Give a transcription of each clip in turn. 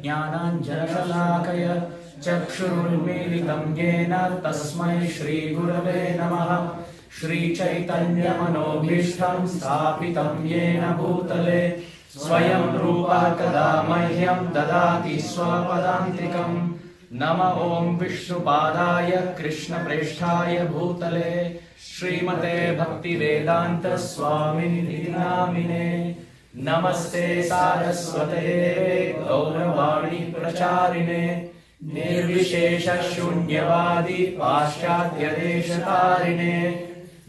ज्ञानाञ्जनशलाकया चक्षुरुन्मीलितं येन तस्मै श्रीगुरवे नमः। श्रीचैतन्यमनोभीष्टं स्थापितं येन भूतले स्वयं रूपः कदा मह्यं ददाति स्वपदान्तिकम्। नमः ॐ विष्णुपादाय कृष्णप्रेष्ठाय भूतले श्रीमते भक्तिवेदान्त स्वामिनिधि नामिने। नमस्ते सारस्वते गौरवाणी प्रचारिणे निर्विशेष शून्यवादी पाश्चात्य देशतारिणे।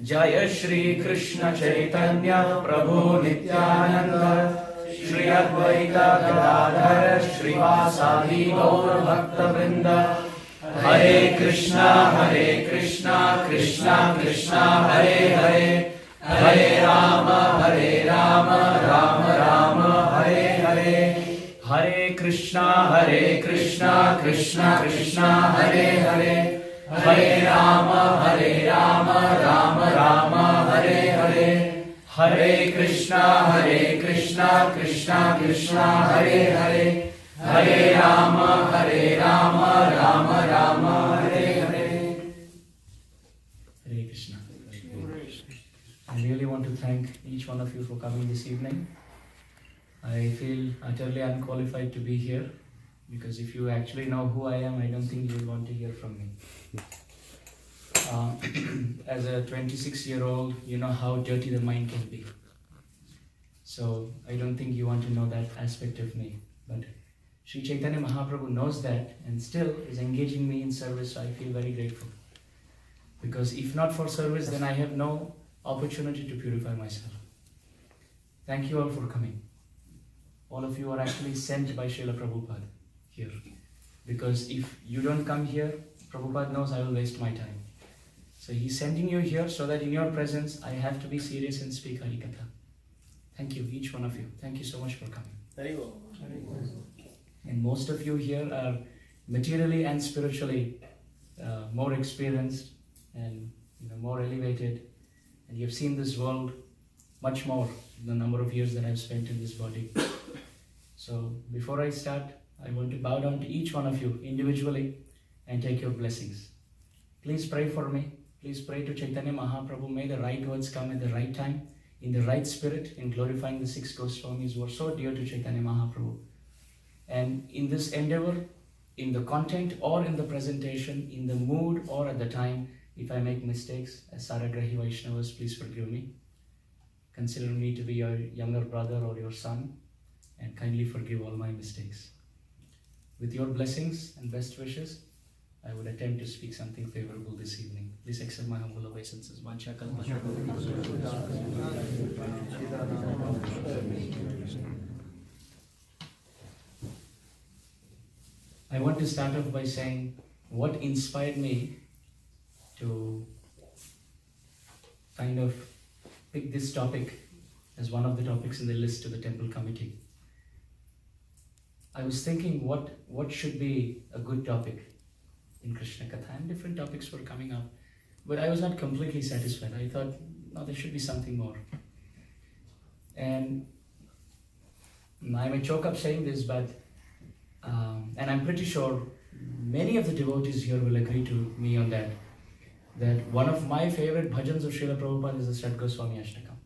जय श्री कृष्ण चैतन्य प्रभु नित्यानंद श्री अद्वैत गदाधर श्रीवासादि गौर भक्तवृंद। हरे कृष्णा कृष्णा कृष्णा हरे हरे, हरे राम राम राम हरे हरे। हरे कृष्णा कृष्णा कृष्णा हरे हरे, हरे राम राम राम हरे हरे। हरे कृष्णा कृष्णा कृष्णा हरे हरे, हरे Ram Ram Ram Hare Hare. Hare Krishna. I really want to thank each one of you for coming this evening. I feel utterly unqualified to be here because if you actually know who I am, I don't think you will want to hear from me. As a 26-year-old, you know how dirty the mind can be. So I don't think you want to know that aspect of me. But Sri Chaitanya Mahaprabhu knows that and still is engaging me in service, so I feel very grateful. Because if not for service, then I have no opportunity to purify myself. Thank you all for coming. All of you are actually sent by Srila Prabhupada here. Because if you don't come here, Prabhupada knows I will waste my time. So he's sending you here so that in your presence, I have to be serious and speak Harikatha. Thank you, each one of you. Thank you so much for coming. Very well. And most of you here are materially and spiritually more experienced and more elevated. And you've seen this world much more in the number of years that I've spent in this body. So before I start, I want to bow down to each one of you individually and take your blessings. Please pray for me. Please pray to Chaitanya Mahaprabhu. May the right words come at the right time, in the right spirit, in glorifying the 6 Goswamis who are so dear to Chaitanya Mahaprabhu. And in this endeavor, in the content or in the presentation, in the mood or at the time, if I make mistakes, as Saragrahi Vaishnavas, please forgive me. Consider me to be your younger brother or your son, and kindly forgive all my mistakes. With your blessings and best wishes, I would attempt to speak something favorable this evening. Please accept my humble obeisances. I want to start off by saying what inspired me to kind of pick this topic as one of the topics in the list to the temple committee. I was thinking what should be a good topic in Krishna Katha, and different topics were coming up, but I was not completely satisfied. I thought, no, there should be something more. And I may choke up saying this, but and I'm pretty sure many of the devotees here will agree to me on that one of my favorite bhajans of Srila Prabhupada is the Sat Goswami Ashtakam.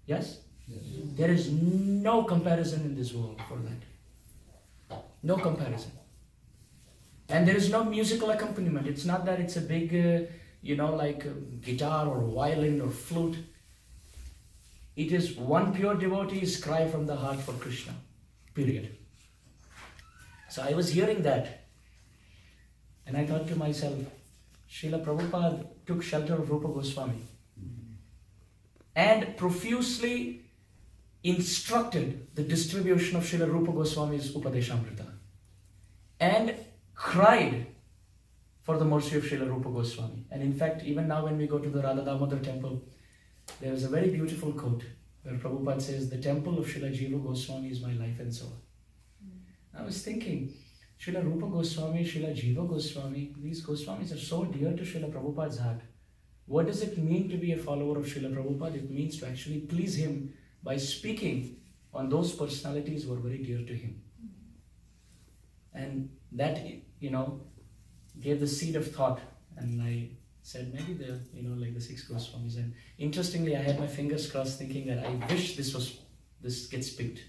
Yes? Yes? There is no comparison in this world for that. No comparison. And there is no musical accompaniment. It's not that it's a big, like a guitar or violin or flute. It is one pure devotee's cry from the heart for Krishna. Period. So I was hearing that. And I thought to myself, Srila Prabhupada took shelter of Rupa Goswami and profusely instructed the distribution of Srila Rupa Goswami's Upadeshamrita and cried for the mercy of Srila Rupa Goswami. And in fact, even now when we go to the Radha Damodar temple, there is a very beautiful quote where Prabhupada says, "The temple of Srila Jiva Goswami is my life and soul." I was thinking, Srila Rupa Goswami, Srila Jiva Goswami, these Goswamis are so dear to Srila Prabhupada's heart. What does it mean to be a follower of Srila Prabhupada? It means to actually please him by speaking on those personalities who are very dear to him. And that, gave the seed of thought. And I said, maybe like the 6 Goswamis. And interestingly, I had my fingers crossed thinking that I wish this gets picked.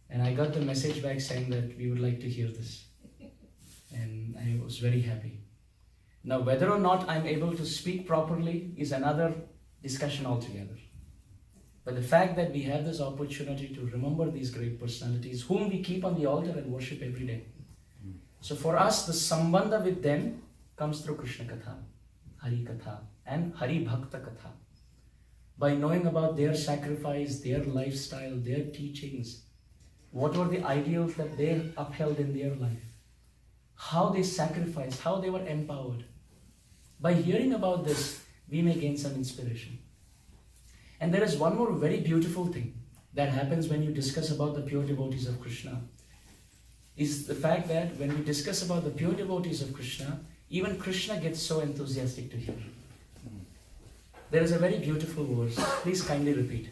And I got the message back saying that we would like to hear this. And I was very happy. Now, whether or not I'm able to speak properly is another discussion altogether. But the fact that we have this opportunity to remember these great personalities whom we keep on the altar and worship every day. So for us, the sambandha with them comes through Krishna Katha, Hari Katha and Hari Bhakta Katha. By knowing about their sacrifice, their lifestyle, their teachings, what were the ideals that they upheld in their life, how they sacrificed, how they were empowered. By hearing about this, we may gain some inspiration. And there is one more very beautiful thing that happens when you discuss about the pure devotees of Krishna, is the fact that when we discuss about the pure devotees of Krishna, even Krishna gets so enthusiastic to hear. There is a very beautiful verse. Please kindly repeat.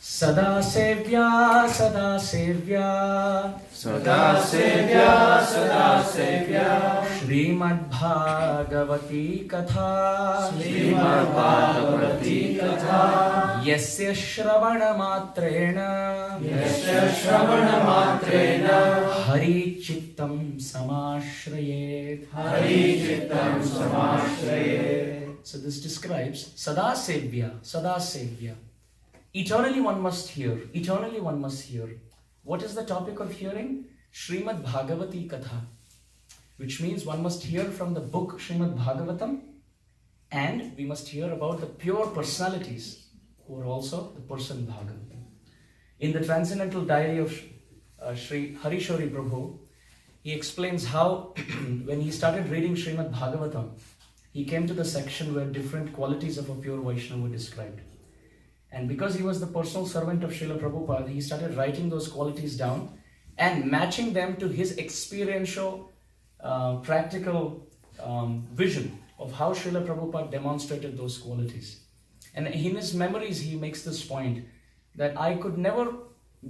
Sada sevya, sada sevya, Sada sevya, sada sevya, Srimad Bhagavati Katha, Srimad Bhagavati Katha, Yasya Shravana Matrena, Yasya Shravana Matrena, Hari Chittam Samashrayet, Hari Chittam Samashrayet. So this describes Sada Sevya, Sada Sevya. Eternally one must hear, eternally one must hear. What is the topic of hearing? Srimad Bhagavati Katha, which means one must hear from the book Srimad Bhagavatam, and we must hear about the pure personalities who are also the person Bhagavatam. In the Transcendental Diary of Sri Harishori Prabhu, he explains how when he started reading Srimad Bhagavatam, he came to the section where different qualities of a pure Vaishnava were described. And because he was the personal servant of Srila Prabhupada, he started writing those qualities down and matching them to his experiential, practical vision of how Srila Prabhupada demonstrated those qualities. And in his memories, he makes this point that I could never,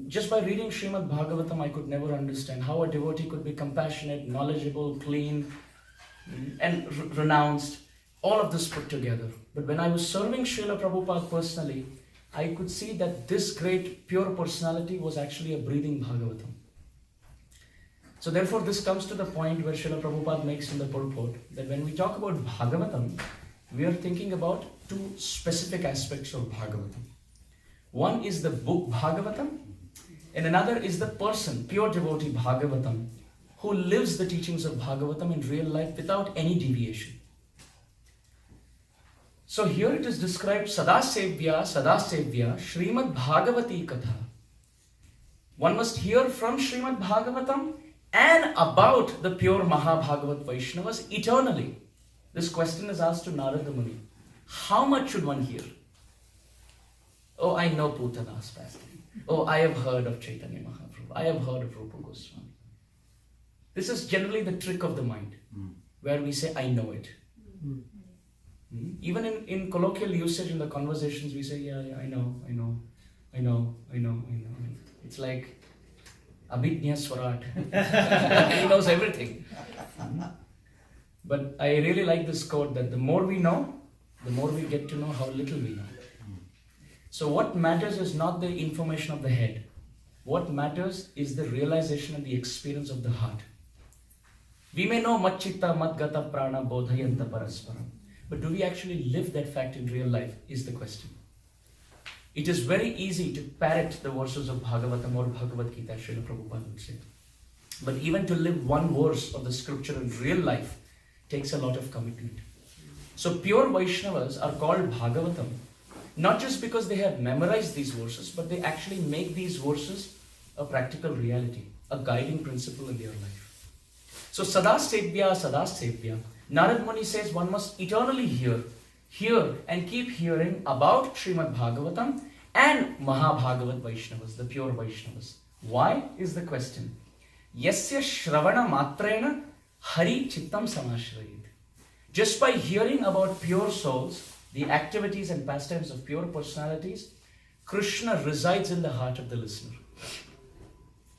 just by reading Srimad Bhagavatam, I could never understand how a devotee could be compassionate, knowledgeable, clean, and renounced, all of this put together. But when I was serving Srila Prabhupada personally, I could see that this great pure personality was actually a breathing Bhagavatam. So therefore this comes to the point where Srila Prabhupada makes in the purport that when we talk about Bhagavatam, we are thinking about 2 specific aspects of Bhagavatam. One is the book Bhagavatam, and another is the person, pure devotee Bhagavatam, who lives the teachings of Bhagavatam in real life without any deviation. So here it is described Sada Sevya, Srimad Bhagavati Katha. One must hear from Srimad Bhagavatam and about the pure Mahabhagavat Vaishnavas eternally. This question is asked to Narada Muni. How much should one hear? Oh, I know Putana's fasting. Oh, I have heard of Chaitanya Mahaprabhu. I have heard of Rupa Goswami. This is generally the trick of the mind, where we say, I know it. Even in colloquial usage in the conversations, we say, yeah, I know. It's like Abhijña Swarat. He knows everything. But I really like this quote that the more we know, the more we get to know how little we know. So what matters is not the information of the head. What matters is the realization and the experience of the heart. We may know Matchitta, Matgata, Prana, Bodhayanta, Parasparam. But do we actually live that fact in real life is the question. It is very easy to parrot the verses of Bhagavatam or Bhagavad Gita, Srila Prabhupada would say. But even to live one verse of the scripture in real life takes a lot of commitment. So pure Vaishnavas are called Bhagavatam, not just because they have memorized these verses, but they actually make these verses a practical reality, a guiding principle in their life. So Sada Sevya, Narad Muni says one must eternally hear and keep hearing about Srimad Bhagavatam and Mahabhagavat Vaishnavas, the pure Vaishnavas. Why is the question? Yasya Shravana Matrena Hari Chittam Samashrayet. Just by hearing about pure souls, the activities and pastimes of pure personalities, Krishna resides in the heart of the listener.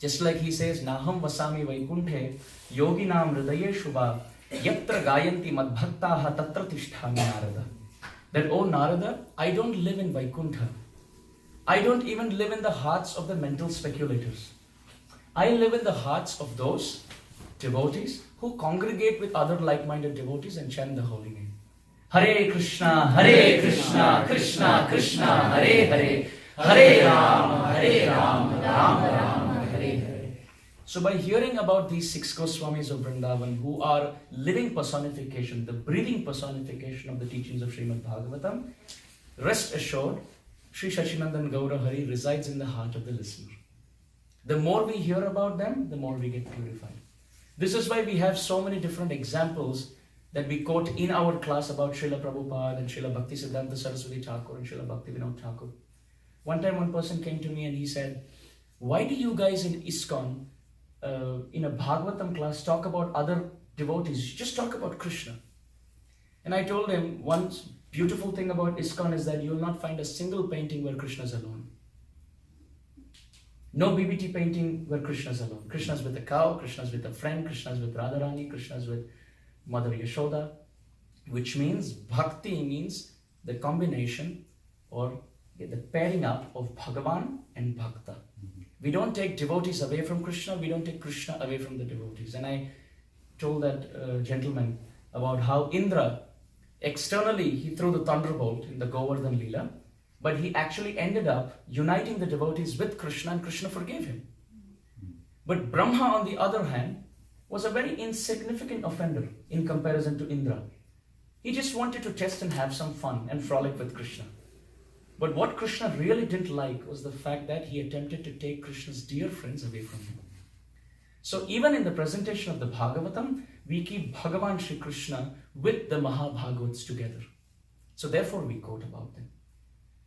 Just like he says, Naham vasami vaikunthe yoginam hridaye shubha yatra gayanti madbhaktaha tatra tisthami Narada. That, oh Narada, I don't live in Vaikuntha. I don't even live in the hearts of the mental speculators. I live in the hearts of those devotees who congregate with other like-minded devotees and chant the holy name. Hare Krishna, Krishna Krishna, Hare Hare, Hare Rama, Rama Rama, Hare Hare. So by hearing about these 6 Goswamis of Vrindavan who are living personification, the breathing personification of the teachings of Srimad Bhagavatam, rest assured, Sri Shachinandan Gaura Hari resides in the heart of the listener. The more we hear about them, the more we get purified. This is why we have so many different examples that we quote in our class about Srila Prabhupada and Srila Bhakti Siddhanta Saraswati Thakur and Srila Bhakti Vinod Thakur. One time one person came to me and he said, why do you guys in ISKCON, in a Bhagavatam class, talk about other devotees? Just talk about Krishna. And I told him, one beautiful thing about ISKCON is that you will not find a single painting where Krishna is alone. No BBT painting where Krishna is alone. Krishna is with a cow, Krishna is with a friend, Krishna is with Radharani, Krishna is with Mother Yashoda, which means bhakti means the combination or the pairing up of Bhagavan and Bhakta. We don't take devotees away from Krishna, we don't take Krishna away from the devotees. And I told that gentleman about how Indra, externally he threw the thunderbolt in the Govardhan Leela, but he actually ended up uniting the devotees with Krishna and Krishna forgave him. But Brahma, on the other hand, was a very insignificant offender in comparison to Indra. He just wanted to test and have some fun and frolic with Krishna. But what Krishna really didn't like was the fact that he attempted to take Krishna's dear friends away from him. So even in the presentation of the Bhagavatam, we keep Bhagavan Shri Krishna with the Mahabhagavats together. So therefore we quote about them.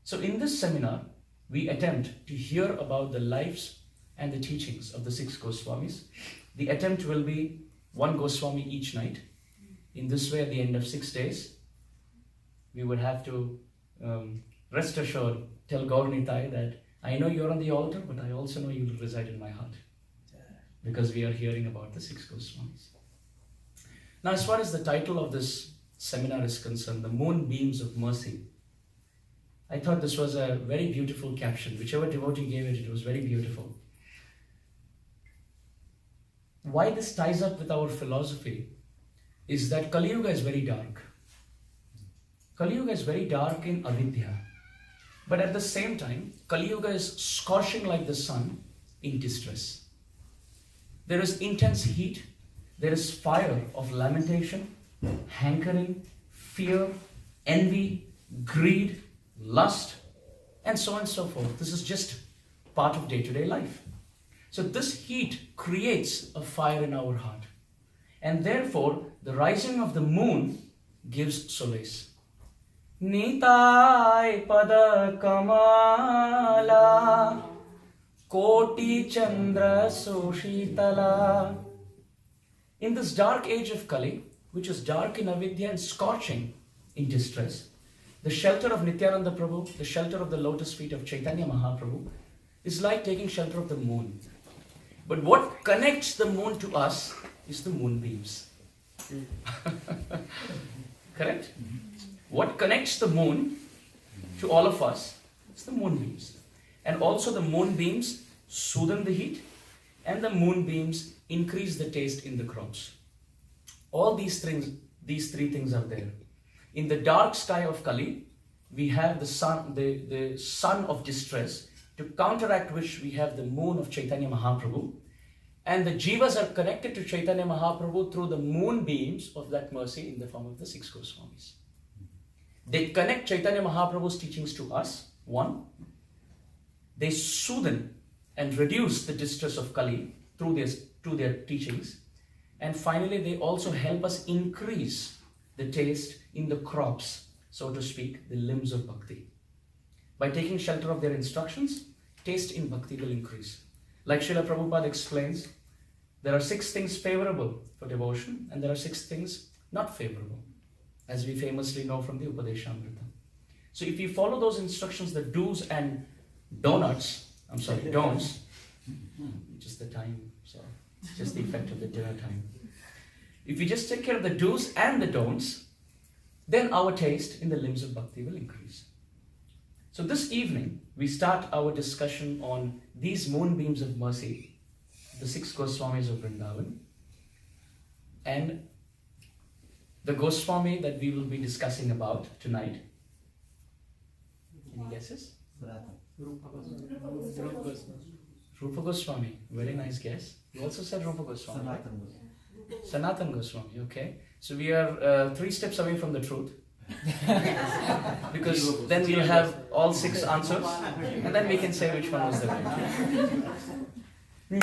So in this seminar, we attempt to hear about the lives and the teachings of the 6 Goswamis. The attempt will be 1 Goswami each night. In this way, at the end of 6 days, we would have to rest assured, tell Gaur Nitai that I know you're on the altar, but I also know you will reside in my heart. Because we are hearing about the 6 Goswamis. Now, as far as the title of this seminar is concerned, the Moonbeams of Mercy, I thought this was a very beautiful caption. Whichever devotee gave it, it was very beautiful. Why this ties up with our philosophy is that Kali Yuga is very dark. Kali Yuga is very dark in avidya. But at the same time, Kali Yuga is scorching like the sun in distress. There is intense heat. There is fire of lamentation, hankering, fear, envy, greed, lust, and so on and so forth. This is just part of day-to-day life. So this heat creates a fire in our heart. And therefore, the rising of the moon gives solace. Nitai pada kamala koti chandra sushitala. In this dark age of Kali, which is dark in avidya and scorching in distress, the shelter of Nityananda Prabhu, the shelter of the lotus feet of Chaitanya Mahaprabhu, is like taking shelter of the moon. But what connects the moon to us is the moonbeams. Correct? What connects the moon to all of us is the moonbeams. And also the moonbeams soothe the heat, and the moonbeams increase the taste in the crops. All these three things are there. In the dark sky of Kali, we have the sun, the sun of distress, to counteract which we have the moon of Chaitanya Mahaprabhu. And the jivas are connected to Chaitanya Mahaprabhu through the moonbeams of that mercy in the form of the 6 Goswamis. They connect Chaitanya Mahaprabhu's teachings to us. 1. They soothe and reduce the distress of Kali through their teachings. And finally, they also help us increase the taste in the crops, so to speak, the limbs of bhakti. By taking shelter of their instructions, taste in bhakti will increase. Like Srila Prabhupada explains, there are 6 things favorable for devotion and there are 6 things not favorable, as we famously know from the Upadeshamrita. So if you follow those instructions, the do's and don'ts, just the time, so just the effect of the dinner time. If we just take care of the do's and the don'ts, then our taste in the limbs of bhakti will increase. So this evening, we start our discussion on these moonbeams of mercy, the 6 Goswamis of Vrindavan, and the Goswami that we will be discussing about tonight. Any guesses? Rupa Goswami, very nice guess. You also said Rupa Goswami, right? Sanatan Goswami, okay. So we are 3 steps away from the truth. Because then we'll have all 6 answers and then we can say which one was the right.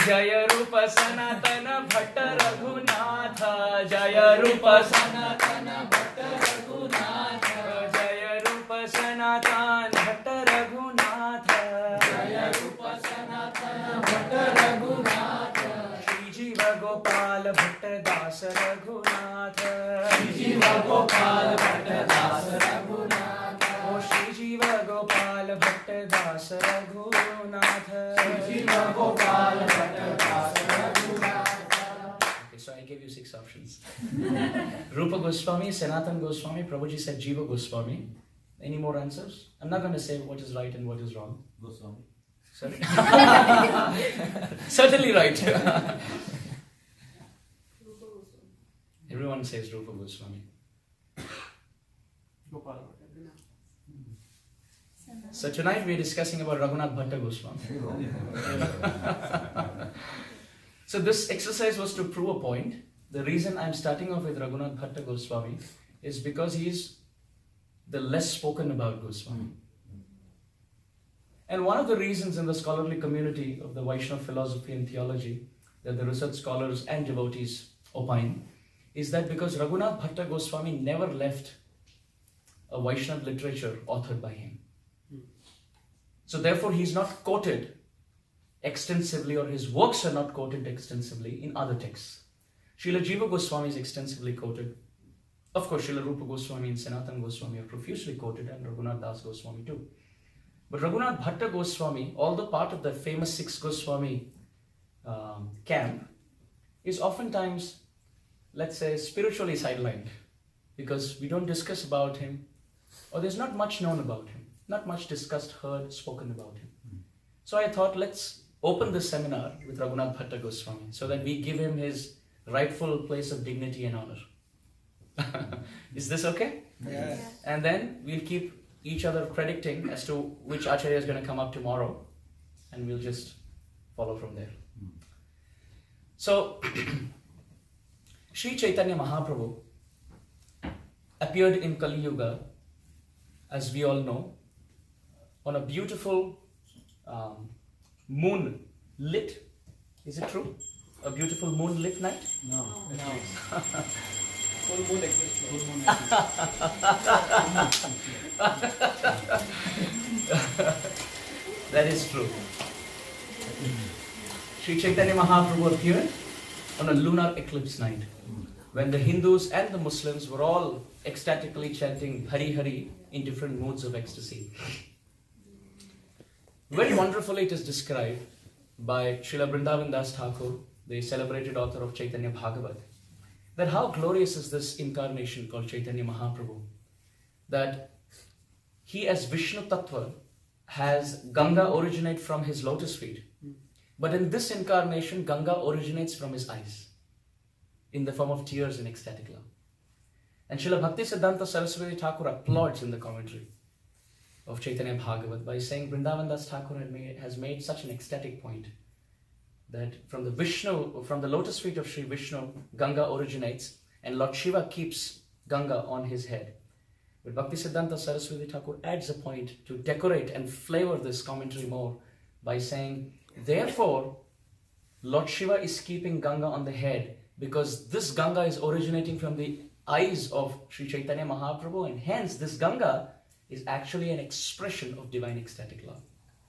Jaya Rupa Sanatana Bhatta Raghunatha, Jaya Rupa Sanatana Bhatta Raghunatha, Jaya Rupa Sanatana Bhatta Raghunatha, Jaya Rupa Sanatana Bhatta Raghunatha, Shri Jiva Gopal Bhatta Das Raghunatha, Shri Jiva Gopal Bhatta Das Raghunatha, Oh Shri Jiva Gopal Bhatta Das Raghunatha, Shri Jiva Gopal Bhatta Das Raghunatha. Okay, so I gave you 6 options. Rupa Goswami, Sanatan Goswami, Prabhuji said Jiva Goswami. Any more answers? I'm not going to say what is right and what is wrong. Goswami. Sorry? Certainly right. Everyone says Rupa Goswami. So tonight we are discussing about Raghunath Bhatta Goswami. So this exercise was to prove a point. The reason I'm starting off with Raghunath Bhatta Goswami is because he is the less spoken about Goswami. And one of the reasons in the scholarly community of the Vaishnava philosophy and theology that the research scholars and devotees opine is that because Raghunath Bhatta Goswami never left a Vaishnava literature authored by him. So therefore he is not quoted extensively, or his works are not quoted extensively in other texts. Srila Jiva Goswami is extensively quoted. Of course, Srila Rupa Goswami and Sanatan Goswami are profusely quoted, and Raghunath Das Goswami too. But Raghunath Bhatta Goswami, although part of the famous 6 Goswami camp, is oftentimes, let's say, spiritually sidelined, because we don't discuss about him, or there's not much known about him, not much discussed, heard, spoken about him. So I thought, let's open this seminar with Raghunath Bhatta Goswami so that we give him his rightful place of dignity and honor. Is this okay? Yes. And then we'll keep each other predicting as to which Acharya is going to come up tomorrow, and we'll just follow from there. So, Sri Chaitanya Mahaprabhu appeared in Kali Yuga, as we all know, on a beautiful moon-lit, is it true? A beautiful moon-lit night? No. Full moon eclipse. That is true. Sri Chaitanya Mahaprabhu appeared on a lunar eclipse night when the Hindus and the Muslims were all ecstatically chanting Hari Hari in different moods of ecstasy. Very wonderfully it is described by Srila Vrindavan Das Thakur, the celebrated author of Chaitanya Bhagavat, that how glorious is this incarnation called Chaitanya Mahaprabhu, that he as Vishnu Tattva has Ganga originate from his lotus feet, but in this incarnation Ganga originates from his eyes in the form of tears in ecstatic love. And Srila Bhakti Siddhanta Saraswati Thakur applauds in the commentary of Chaitanya Bhagavat by saying Vrindavan Das Thakur has made such an ecstatic point that from the lotus feet of Sri Vishnu, Ganga originates, and Lord Shiva keeps Ganga on his head. But Bhakti Siddhanta Saraswati Thakur adds a point to decorate and flavor this commentary more by saying, therefore, Lord Shiva is keeping Ganga on the head because this Ganga is originating from the eyes of Sri Chaitanya Mahaprabhu, and hence this Ganga is actually an expression of divine ecstatic love.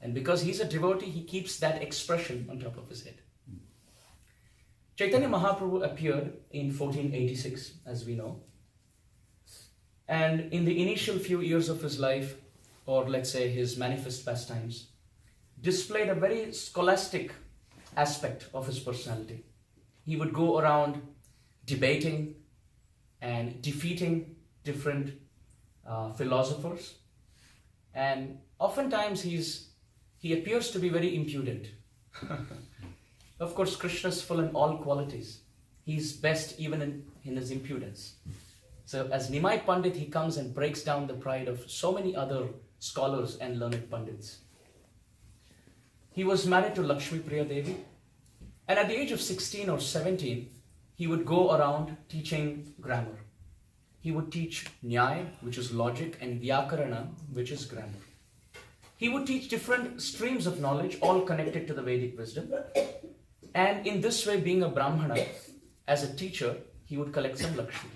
And because he's a devotee, he keeps that expression on top of his head. Chaitanya Mahaprabhu appeared in 1486, as we know. And in the initial few years of his life, or let's say his manifest pastimes, displayed a very scholastic aspect of his personality. He would go around debating and defeating different philosophers, and oftentimes he appears to be very impudent. Of course, Krishna is full in all qualities. He's best even in his impudence. So as Nimai Pandit, he comes and breaks down the pride of so many other scholars and learned Pandits. He was married to Lakshmi Priya Devi, and at the age of 16 or 17, he would go around teaching grammar. He would teach Nyaya, which is logic, and Vyakarana, which is grammar. He would teach different streams of knowledge, all connected to the Vedic wisdom. And in this way, being a Brahmana, as a teacher, he would collect some Lakshmi.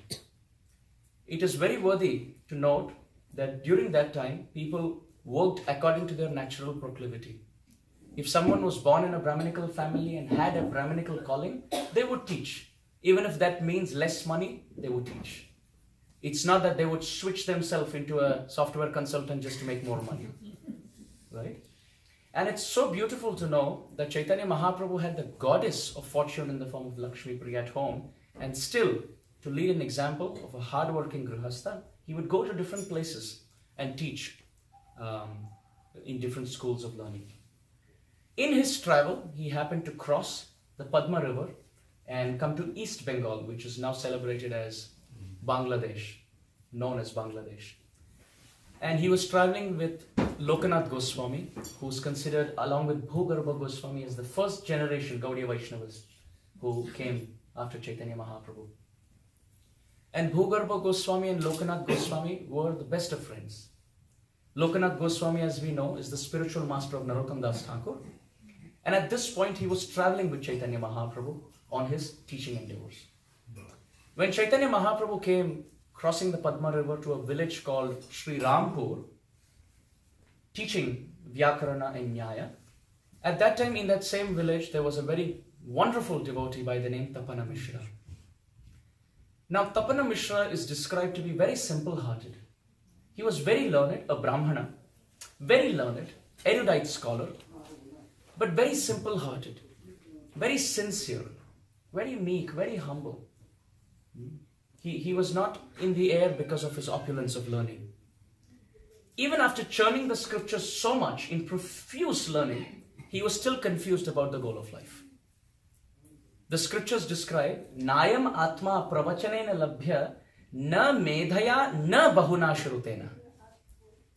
It is very worthy to note that during that time, people worked according to their natural proclivity. If someone was born in a Brahminical family and had a Brahminical calling, they would teach. Even if that means less money, they would teach. It's not that they would switch themselves into a software consultant just to make more money. Right? And it's so beautiful to know that Chaitanya Mahaprabhu had the goddess of fortune in the form of Lakshmi Priya at home, and still, to lead an example of a hard-working grihastha, he would go to different places and teach in different schools of learning. In his travel, he happened to cross the Padma River and come to East Bengal, which is now celebrated as Bangladesh, known as Bangladesh. And he was traveling with Lokanath Goswami, who's considered, along with Bhugarbha Goswami, as the first generation Gaudiya Vaishnavas who came after Chaitanya Mahaprabhu. And Bhugarbha Goswami and Lokanath Goswami were the best of friends. Lokanath Goswami, as we know, is the spiritual master of Narottam Das Thakur. And at this point, he was traveling with Chaitanya Mahaprabhu on his teaching endeavors. When Chaitanya Mahaprabhu came crossing the Padma River to a village called Sri Rampur, teaching Vyakarana and Nyaya, at that time in that same village, there was a very wonderful devotee by the name Tapana Mishra. Now, Tapana Mishra is described to be very simple-hearted. He was very learned, a Brahmana, very learned, erudite scholar, but very simple-hearted, very sincere, very meek, very humble. He was not in the air because of his opulence of learning. Even after churning the scriptures so much in profuse learning, he was still confused about the goal of life. The scriptures describe, Nayam Atma Pravachanena Labhya Na Medhaya Na Bahuna Shrutena.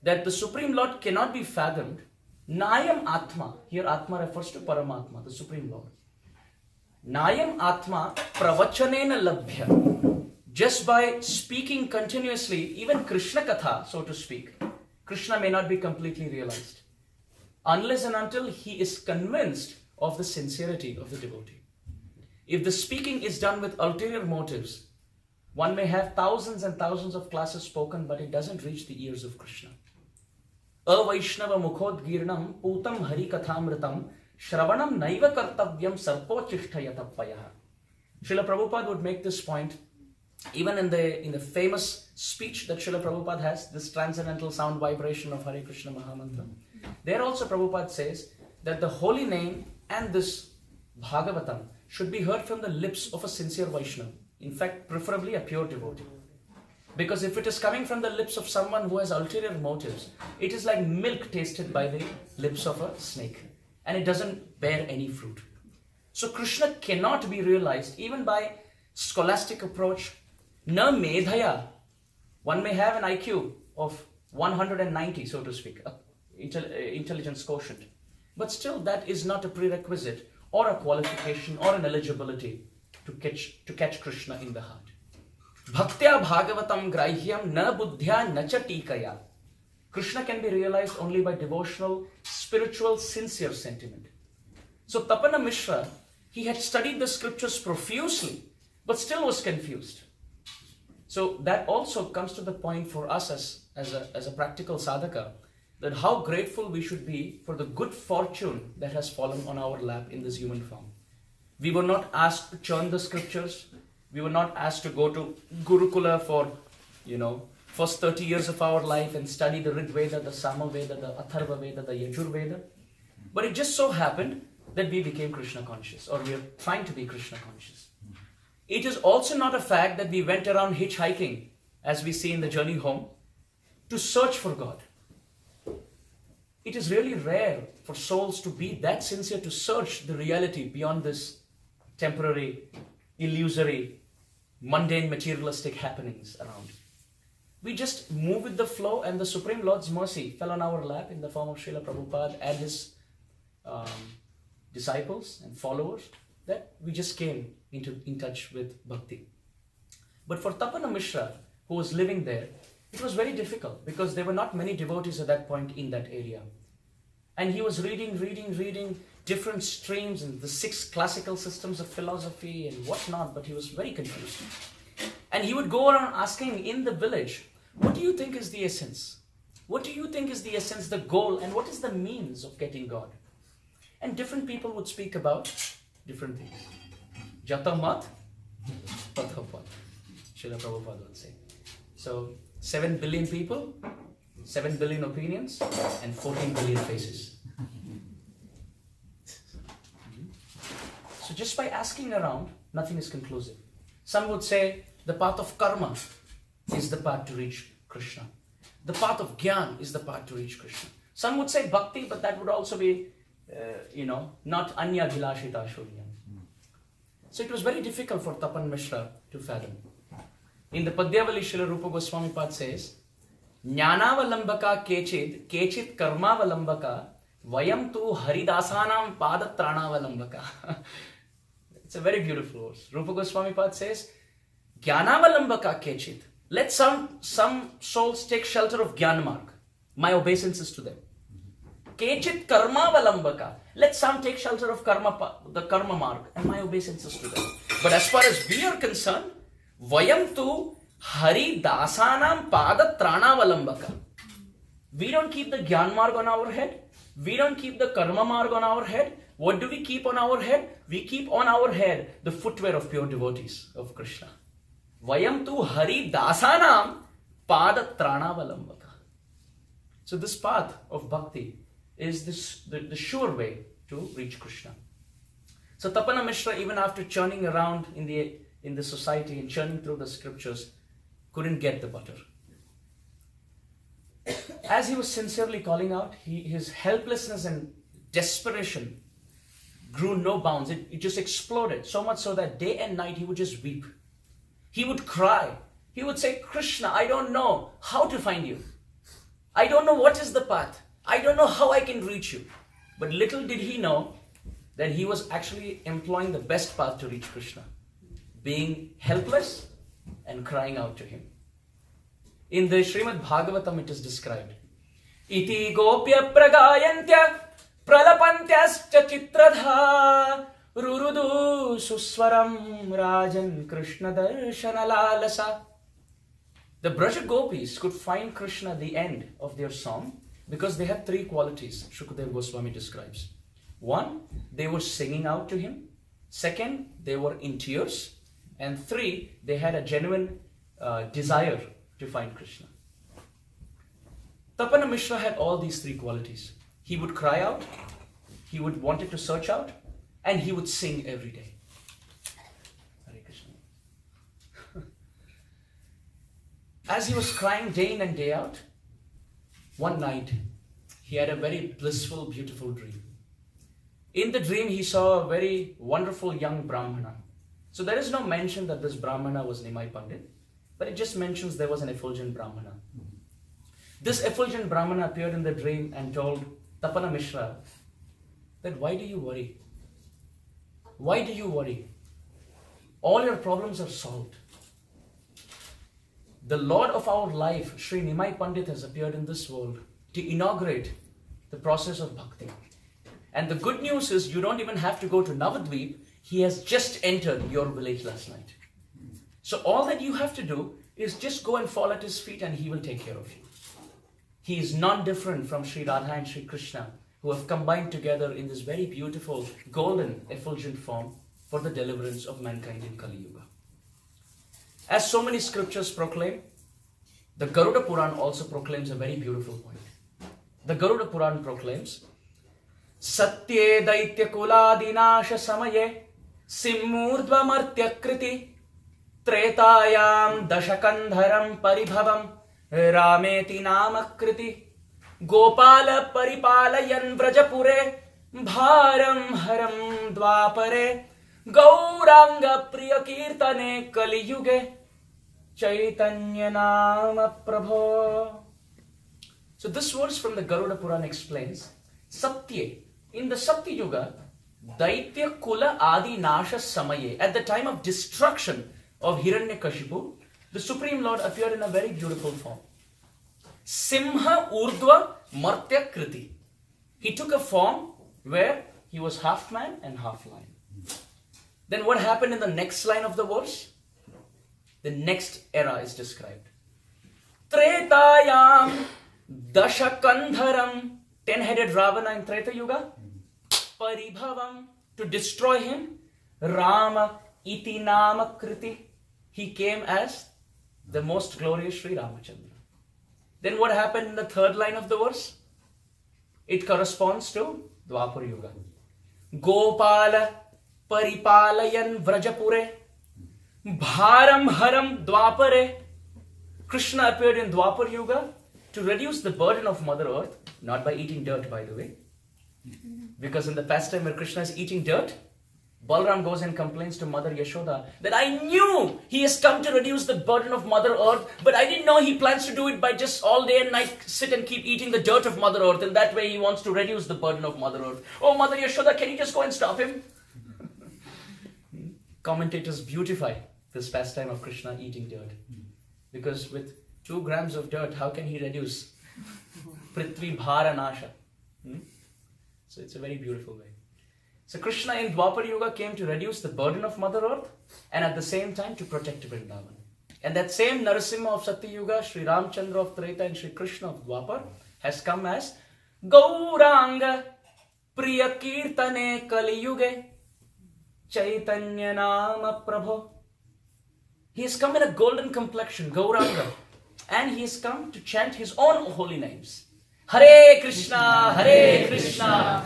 That the Supreme Lord cannot be fathomed. Nayam Atma, here Atma refers to Paramatma, the Supreme Lord. Nayam Atma Pravachanena Labhya. Just by speaking continuously, even Krishna Katha, so to speak, Krishna may not be completely realized. Unless and until he is convinced of the sincerity of the devotee. If the speaking is done with ulterior motives, one may have thousands and thousands of classes spoken, but it doesn't reach the ears of Krishna. Avaishnava mukhodgirnam putam hari kathamritam shravanam naiva kartavyam sarpochishtayatapayaha. Srila Prabhupada would make this point even in the famous speech that Srila Prabhupada has, this transcendental sound vibration of Hare Krishna Mahamantra. There also Prabhupada says that the holy name and this Bhagavatam should be heard from the lips of a sincere Vaishnava. In fact, preferably a pure devotee. Because if it is coming from the lips of someone who has ulterior motives, it is like milk tasted by the lips of a snake. And it doesn't bear any fruit. So Krishna cannot be realized even by scholastic approach. Na medhaya. One may have an IQ of 190, so to speak, intelligence quotient. But still that is not a prerequisite or a qualification or an eligibility to catch Krishna in the heart. Bhaktya bhagavatam grahyam na buddhya na cha tikaya. Krishna can be realized only by devotional, spiritual, sincere sentiment. So Tapana Mishra, he had studied the scriptures profusely, but still was confused. So that also comes to the point for us as a practical sadhaka, that how grateful we should be for the good fortune that has fallen on our lap in this human form. We were not asked to churn the scriptures. We were not asked to go to Gurukula for, first 30 years of our life and study the Rig Veda, the Sama Veda, the Atharva Veda, the Yajur Veda. But it just so happened that we became Krishna conscious, or we are trying to be Krishna conscious. It is also not a fact that we went around hitchhiking, as we see in the journey home, to search for God. It is really rare for souls to be that sincere to search the reality beyond this temporary, illusory, mundane, materialistic happenings around. We just move with the flow, and the Supreme Lord's mercy fell on our lap in the form of Srila Prabhupada and his disciples and followers, that we just came in touch with bhakti. But for Tapana Mishra, who was living there, it was very difficult because there were not many devotees at that point in that area. And he was reading different streams and the 6 classical systems of philosophy and whatnot, but he was very confused. And he would go around asking in the village, what do you think is the essence? What do you think is the essence, the goal, and what is the means of getting God? And different people would speak about different things. Jata mat, patha pat, Srila Prabhupada would say. So 7 billion people, 7 billion opinions, and 14 billion faces. So just by asking around, nothing is conclusive. Some would say the path of karma is the path to reach Krishna. The path of jnana is the path to reach Krishna. Some would say bhakti, but that would also be, not anya bhilashita shunya. So it was very difficult for Tapan Mishra to fathom. In the Padyavali, Srila Rupa Goswami Pad says, Jnanavalambaka kechit karmavalambaka, vayam tu haridasanam padatranavalambaka. It's a very beautiful verse. Rupa Goswami Pad says, Jnanavalambaka kechit. Let some souls take shelter of Jnana Marg. My obeisance to them. Kechit karmavalambaka. Let some take shelter of the karma marg, and my obeisances to them. But as far as we are concerned, vayam tu hari dasanam pada tranavalambaka. We don't keep the Gyan marg on our head. We don't keep the karma marg on our head. What do we keep on our head? We keep on our head the footwear of pure devotees of Krishna. Vayam tu hari dasanam pada tranavalambaka. So this path of bhakti is the sure way to reach Krishna. So Tapana Mishra, even after churning around in the society and churning through the scriptures, couldn't get the butter. As he was sincerely calling out, his helplessness and desperation grew no bounds. It just exploded, so much so that day and night he would just weep. He would cry. He would say, Krishna, I don't know how to find you. I don't know what is the path. I don't know how I can reach you. But little did he know that he was actually employing the best path to reach Krishna, being helpless and crying out to him. In the Srimad Bhagavatam it is described, Iti gopya pragayantya pralapantyascha chitradha rurudu suswaram rajan Krishna darshana lalasa. The Braja Gopis could find Krishna at the end of their song because they had 3 qualities Shukadeva Goswami describes. 1, they were singing out to him. 2, they were in tears. And 3, they had a genuine desire to find Krishna. Tapana Mishra had all these 3 qualities. He would cry out, he would wanted to search out, and he would sing every day. Hare Krishna. As he was crying day in and day out, one night, he had a very blissful, beautiful dream. In the dream, he saw a very wonderful young Brahmana. So there is no mention that this Brahmana was Nimai Pandit, but it just mentions there was an effulgent Brahmana. This effulgent Brahmana appeared in the dream and told Tapana Mishra that, why do you worry? Why do you worry? All your problems are solved. The Lord of our life, Sri Nimai Pandit, has appeared in this world to inaugurate the process of bhakti. And the good news is you don't even have to go to Navadvip. He has just entered your village last night. So all that you have to do is just go and fall at his feet and he will take care of you. He is not different from Sri Radha and Sri Krishna, who have combined together in this very beautiful, golden, effulgent form for the deliverance of mankind in Kali Yuga. As so many scriptures proclaim, the Garuda Puran also proclaims a very beautiful point. The Garuda Puran proclaims, Satye daitya kuladinasha samaye simmurdva martyakriti Tretayam dashakandharam paribhavam Rameti namakriti Gopala paripalayan vrajapure Bharam haram dvapare Gauranga priya kirtane kaliyuge Chaitanya nama prabho. So this verse from the Garuda Purana explains Satye. In the Satya Yuga, Daitya Kula Adi Nasha Samaye, at the time of destruction of Hiranyakashipu, the Supreme Lord appeared in a very beautiful form. Simha Urdhva Martya Kriti. He took a form where he was half man and half lion. Then what happened in the next line of the verse? The next era is described. Tretayam Dashakandharam, 10-headed Ravana in Treta Yuga. Paribhavam, to destroy him. Rama iti nama kriti. He came as the most glorious Sri Ramachandra. Then what happened in the third line of the verse? It corresponds to Dwapar Yuga. Gopala paripalayan vrajapure bharam haram dwapare. Krishna appeared in Dwapar Yuga to reduce the burden of Mother Earth, not by eating dirt, by the way. Because in the pastime where Krishna is eating dirt, Balram goes and complains to Mother Yashoda that I knew he has come to reduce the burden of Mother Earth, but I didn't know he plans to do it by just all day and night sit and keep eating the dirt of Mother Earth, and that way he wants to reduce the burden of Mother Earth. Oh, Mother Yashoda, can you just go and stop him? Commentators beautify this pastime of Krishna eating dirt. Because with 2 grams of dirt, how can he reduce Prithvi Bhara Nasha? So it's a very beautiful way. So Krishna in Dwapar Yuga came to reduce the burden of Mother Earth and at the same time to protect Vrindavan. And that same Narasimha of Satya Yuga, Sri Ramchandra of Treta and Sri Krishna of Dwapar has come as Gauranga Priya Kirtane Kali Yuge Chaitanya Nama Prabho. He has come in a golden complexion, Gauranga, and he has come to chant his own holy names. Hare Krishna, Krishna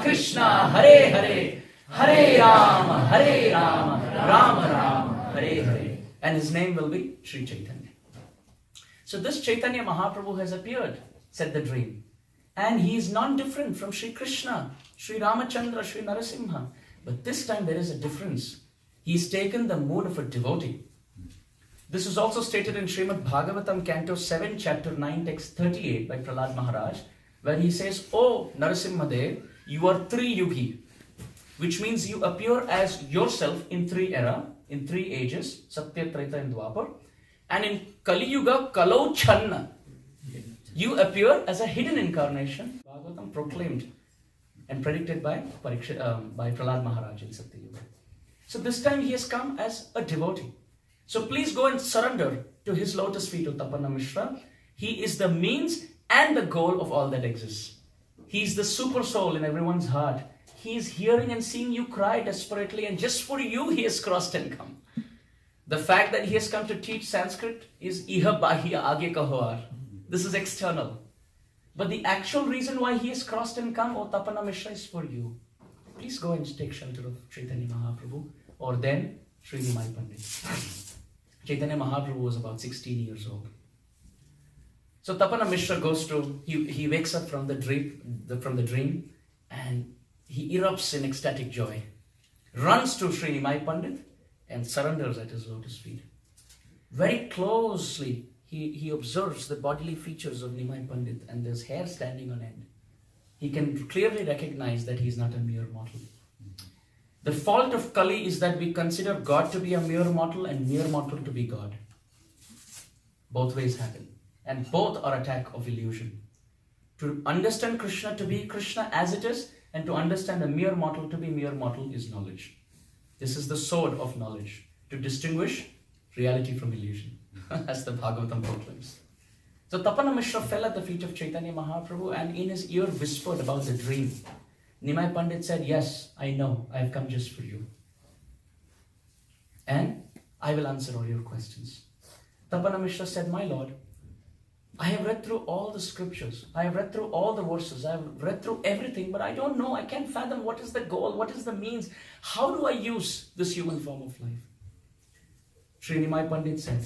Krishna, Hare Hare, Hare Rama, Rama Rama, Hare Hare. And his name will be Sri Chaitanya. So this Chaitanya Mahaprabhu has appeared, said the dream. And he is non-different from Sri Krishna, Sri Ramachandra, Sri Narasimha. But this time there is a difference. He has taken the mood of a devotee. This is also stated in Srimad Bhagavatam, Canto 7, Chapter 9, Text 38 by Prahlad Maharaj, where he says, "O Narasimhadev, you are Tri-Yugi," which means you appear as yourself in 3 eras, in 3 ages, Satya, Treta and Dwapar. And in Kali Yuga, Kalau Channa, you appear as a hidden incarnation, Bhagavatam proclaimed and predicted by Prahlad Maharaj in Satya Yuga. So this time he has come as a devotee. So please go and surrender to his lotus feet, O Tapana Mishra. He is the means and the goal of all that exists. He is the super soul in everyone's heart. He is hearing and seeing you cry desperately, and just for you he has crossed and come. The fact that he has come to teach Sanskrit is iha bahya age kahoar. This is external. But the actual reason why he has crossed and come, O Tapana Mishra, is for you. Please go and take shelter of Chaitanya Mahaprabhu, or then Sri Nimai Pandit. Chaitanya Mahaprabhu was about 16 years old. So Tapana Mishra goes to, he wakes up from the dream and he erupts in ecstatic joy, runs to Sri Nimai Pandit and surrenders at his lotus feet. Very closely, he observes the bodily features of Nimai Pandit and there's hair standing on end. He can clearly recognize that he is not a mere mortal. The fault of Kali is that we consider God to be a mere mortal and mere mortal to be God. Both ways happen. And both are attack of illusion. To understand Krishna to be Krishna as it is, and to understand a mere mortal to be mere mortal is knowledge. This is the sword of knowledge, to distinguish reality from illusion, as the Bhagavatam proclaims. So Tapana Mishra fell at the feet of Chaitanya Mahaprabhu and in his ear whispered about the dream. Nimai Pandit said, "Yes, I know, I have come just for you. And I will answer all your questions." Tapana Mishra said, "My lord, I have read through all the scriptures. I have read through all the verses. I have read through everything, but I don't know. I can't fathom what is the goal, what is the means. How do I use this human form of life? Sri Nimai Pandit said,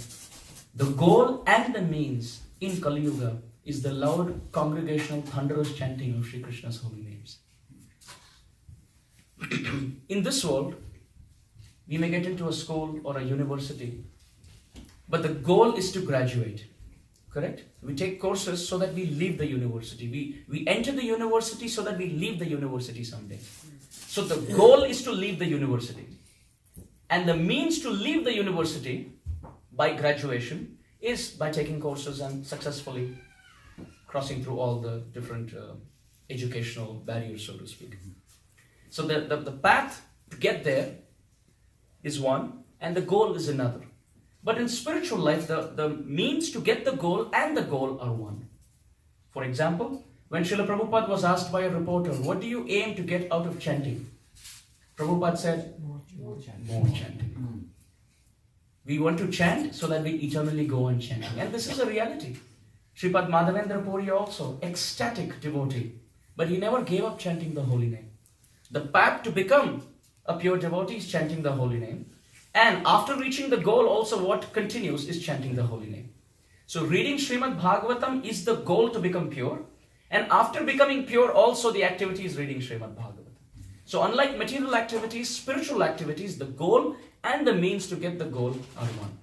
the goal and the means in Kali Yuga is the loud congregational thunderous chanting of Sri Krishna's holy names. In this world, we may get into a school or a university, but the goal is to graduate. Correct? We take courses so that we leave the university. We enter the university so that we leave the university someday. So the goal is to leave the university. And the means to leave the university by graduation is by taking courses and successfully crossing through all the different educational barriers, so to speak. So the path to get there is one and the goal is another. But in spiritual life, the means to get the goal and the goal are one. For example, when Srila Prabhupada was asked by a reporter, what do you aim to get out of chanting? Prabhupada said, more chanting. We want to chant so that we eternally go on chanting. And this is a reality. Sripad Madhavendra Puri also, ecstatic devotee. But he never gave up chanting the holy name. The path to become a pure devotee is chanting the holy name. And after reaching the goal, also what continues is chanting the holy name. So reading Srimad Bhagavatam is the goal to become pure. And after becoming pure, also the activity is reading Srimad Bhagavatam. So unlike material activities, spiritual activities, the goal and the means to get the goal are one.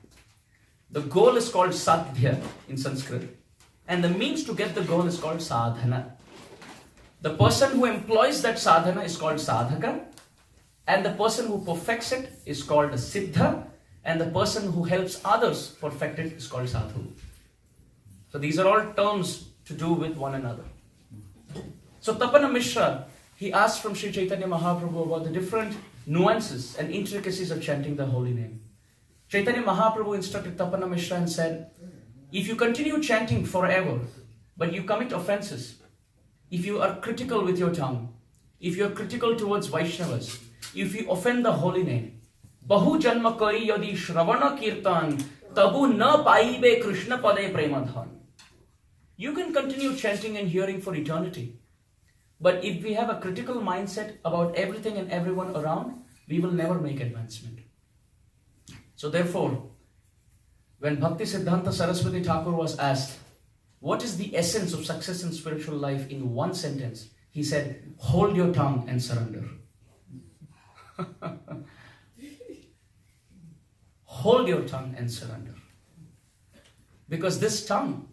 The goal is called sadhya in Sanskrit. And the means to get the goal is called sadhana. The person who employs that sadhana is called sadhaka. And the person who perfects it is called a siddha. And the person who helps others perfect it is called sadhu. So these are all terms to do with one another. So Tapana Mishra, he asked from Sri Chaitanya Mahaprabhu about the different nuances and intricacies of chanting the holy name. Chaitanya Mahaprabhu instructed Tapana Mishra and said, if you continue chanting forever, but you commit offenses, if you are critical with your tongue, if you are critical towards Vaishnavas, if you offend the holy name, Bahu janma kari yadi shravana kirtan, tabu na paibe Krishna pade premadhan. You can continue chanting and hearing for eternity. But if we have a critical mindset about everything and everyone around, we will never make advancement. So therefore, when Bhakti Siddhanta Saraswati Thakur was asked, what is the essence of success in spiritual life in one sentence? He said, hold your tongue and surrender. Hold your tongue and surrender. Because this tongue,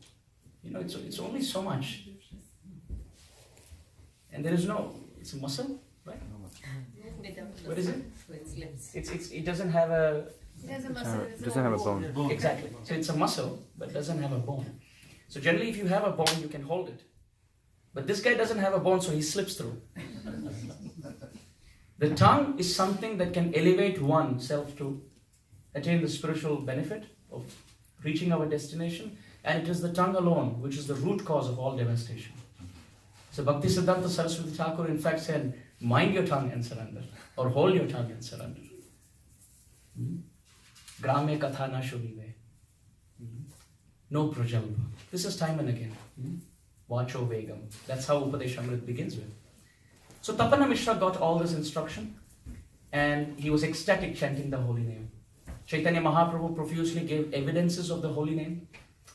it's only so much. And there is it's a muscle, right? What is it? It doesn't have a... It doesn't have a bone. Exactly. So it's a muscle, but doesn't have a bone. So generally if you have a bone, you can hold it. But this guy doesn't have a bone, so he slips through. The tongue is something that can elevate oneself to attain the spiritual benefit of reaching our destination. And it is the tongue alone which is the root cause of all devastation. So Bhakti Siddhanta Saraswati Thakur in fact said, mind your tongue and surrender. Or hold your tongue and surrender. Grame katha na shunive. No prajalva. This is time and again. Vacho vegam. That's how Upadeshamrit begins with. So Tapana Mishra got all this instruction and he was ecstatic chanting the holy name. Chaitanya Mahaprabhu profusely gave evidences of the holy name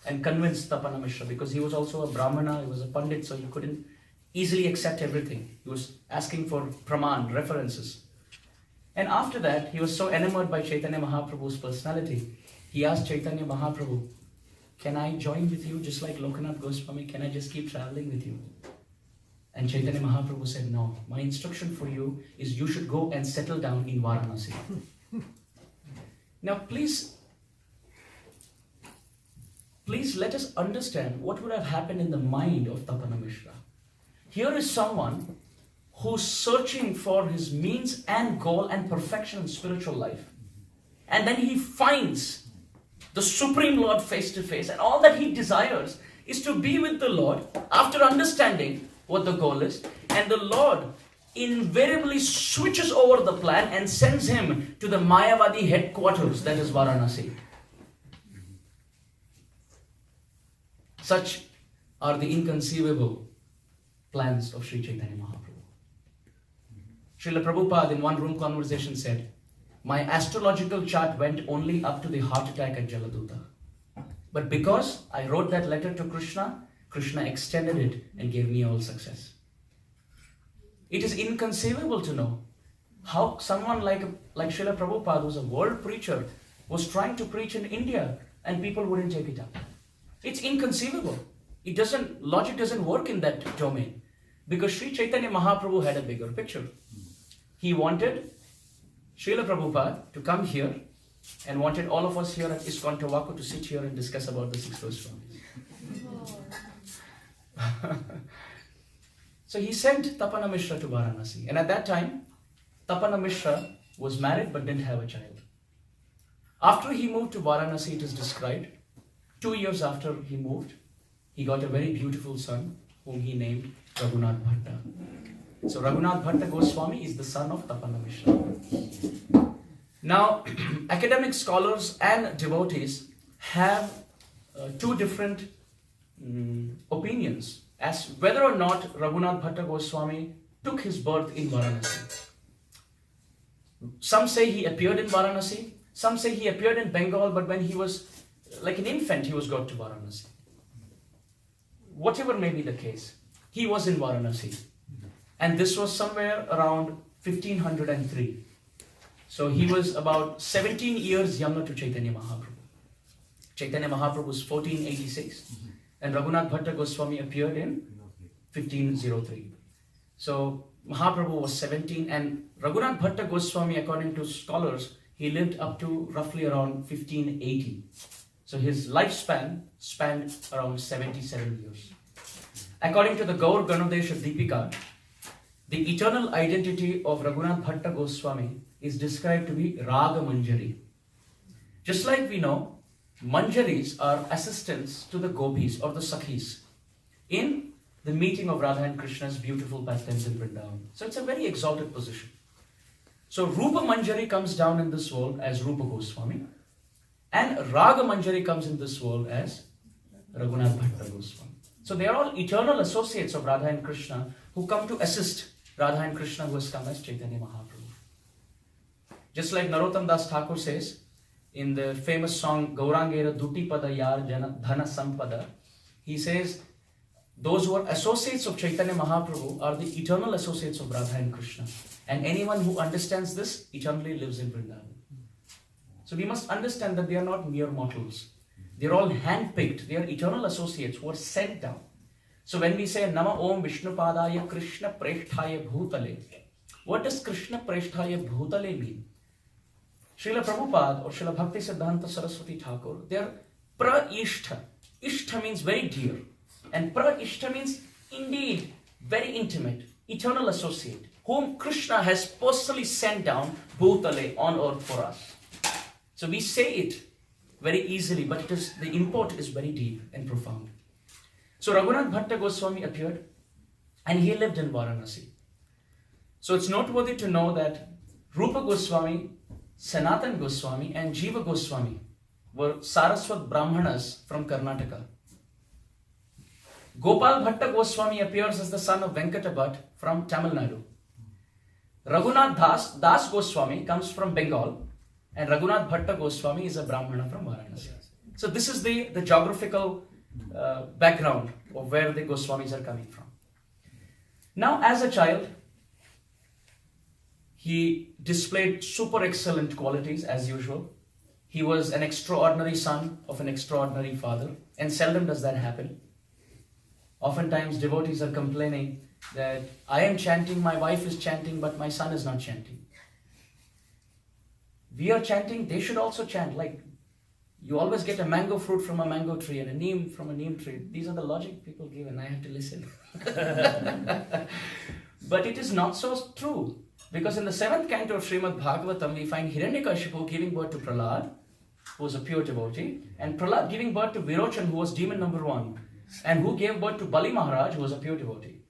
and convinced Tapana Mishra because he was also a Brahmana, he was a Pandit, so he couldn't easily accept everything. He was asking for praman, references. And after that, he was so enamored by Chaitanya Mahaprabhu's personality, he asked Chaitanya Mahaprabhu, can I join with you just like Lokanath Goswami? Can I just keep traveling with you? And Chaitanya Mahaprabhu said, no, my instruction for you is you should go and settle down in Varanasi. Now please let us understand what would have happened in the mind of Tapana Mishra. Here is someone who's searching for his means and goal and perfection in spiritual life. And then he finds the Supreme Lord face to face, and all that he desires is to be with the Lord after understanding what the goal is. And the Lord invariably switches over the plan and sends him to the Mayavadi headquarters, that is Varanasi. Such are the inconceivable plans of Sri Chaitanya Mahaprabhu. Srila Prabhupada in one room conversation said, "My astrological chart went only up to the heart attack at Jaladuta. But because I wrote that letter to Krishna, Krishna extended it and gave me all success." It is inconceivable to know how someone like Srila Prabhupada, who's a world preacher, was trying to preach in India and people wouldn't take it up. It's inconceivable. Logic doesn't work in that domain. Because Sri Chaitanya Mahaprabhu had a bigger picture. He wanted Srila Prabhupada to come here and wanted all of us here at ISKCON Tawako to sit here and discuss about the six Goswamis. So he sent Tapana Mishra to Varanasi. And at that time, Tapana Mishra was married but didn't have a child. After he moved to Varanasi, it is described, 2 years after he moved, he got a very beautiful son whom he named Raghunath Bhatta. So Raghunath Bhatta Goswami is the son of Tapana Mishra. Now, academic scholars and devotees have two different opinions as whether or not Raghunath Bhatta Goswami took his birth in Varanasi. Some say he appeared in Varanasi, some say he appeared in Bengal, but when he was like an infant, he was brought to Varanasi. Whatever may be the case, he was in Varanasi. And this was somewhere around 1503. So he was about 17 years younger to Chaitanya Mahaprabhu. Chaitanya Mahaprabhu was 1486 and Raghunath Bhatta Goswami appeared in 1503. So Mahaprabhu was 17 and Raghunath Bhatta Goswami, according to scholars, he lived up to roughly around 1580. So his lifespan spanned around 77 years. According to the Gaur Ganodesha Deepika, the eternal identity of Raghunath Bhatta Goswami is described to be Raga Manjari. Just like we know, Manjaris are assistants to the gopis or the sakhis in the meeting of Radha and Krishna's beautiful pastimes in Vrindavan. So it's a very exalted position. So Rupa Manjari comes down in this world as Rupa Goswami and Raga Manjari comes in this world as Raghunath Bhatta Goswami. So they are all eternal associates of Radha and Krishna who come to assist Radha and Krishna who has come as Chaitanya Mahaprabhu. Just like Narottam Das Thakur says in the famous song Gaurangera Duti Pada Yar Jana Dhana Sampada, he says those who are associates of Chaitanya Mahaprabhu are the eternal associates of Radha and Krishna. And anyone who understands this eternally lives in Vrindavan. So we must understand that they are not mere mortals. They are all handpicked. They are eternal associates who are sent down. So when we say Nama Om Vishnu Padaya Krishna Preshthaya Bhutale, what does Krishna Preshthaya Bhutale mean? Srila Prabhupada or Srila Bhakti Siddhanta Saraswati Thakur, they are pra-ishtha. Ishtha means very dear. And pra-ishtha means indeed very intimate, eternal associate, whom Krishna has personally sent down Bhutale on earth for us. So we say it very easily, but the import is very deep and profound. So Raghunath Bhatta Goswami appeared and he lived in Varanasi. So it's noteworthy to know that Rupa Goswami, Sanatan Goswami and Jiva Goswami were Saraswat Brahmanas from Karnataka. Gopal Bhatta Goswami appears as the son of Venkata Bhatt from Tamil Nadu. Raghunath Das Goswami comes from Bengal and Raghunath Bhatta Goswami is a Brahmana from Varanasi. So this is the geographical background of where the Goswamis are coming from. Now as a child, he displayed super excellent qualities as usual. He was an extraordinary son of an extraordinary father, and seldom does that happen. Oftentimes devotees are complaining that I am chanting, my wife is chanting, but my son is not chanting. We are chanting, they should also chant. Like you always get a mango fruit from a mango tree and a neem from a neem tree. These are the logic people give and I have to listen. But it is not so true. Because in the 7th canto of Srimad Bhagavatam, we find Hiranyakashipu giving birth to Prahlad, who was a pure devotee, and Prahlad giving birth to Virochan, who was demon number 1, and who gave birth to Bali Maharaj, who was a pure devotee.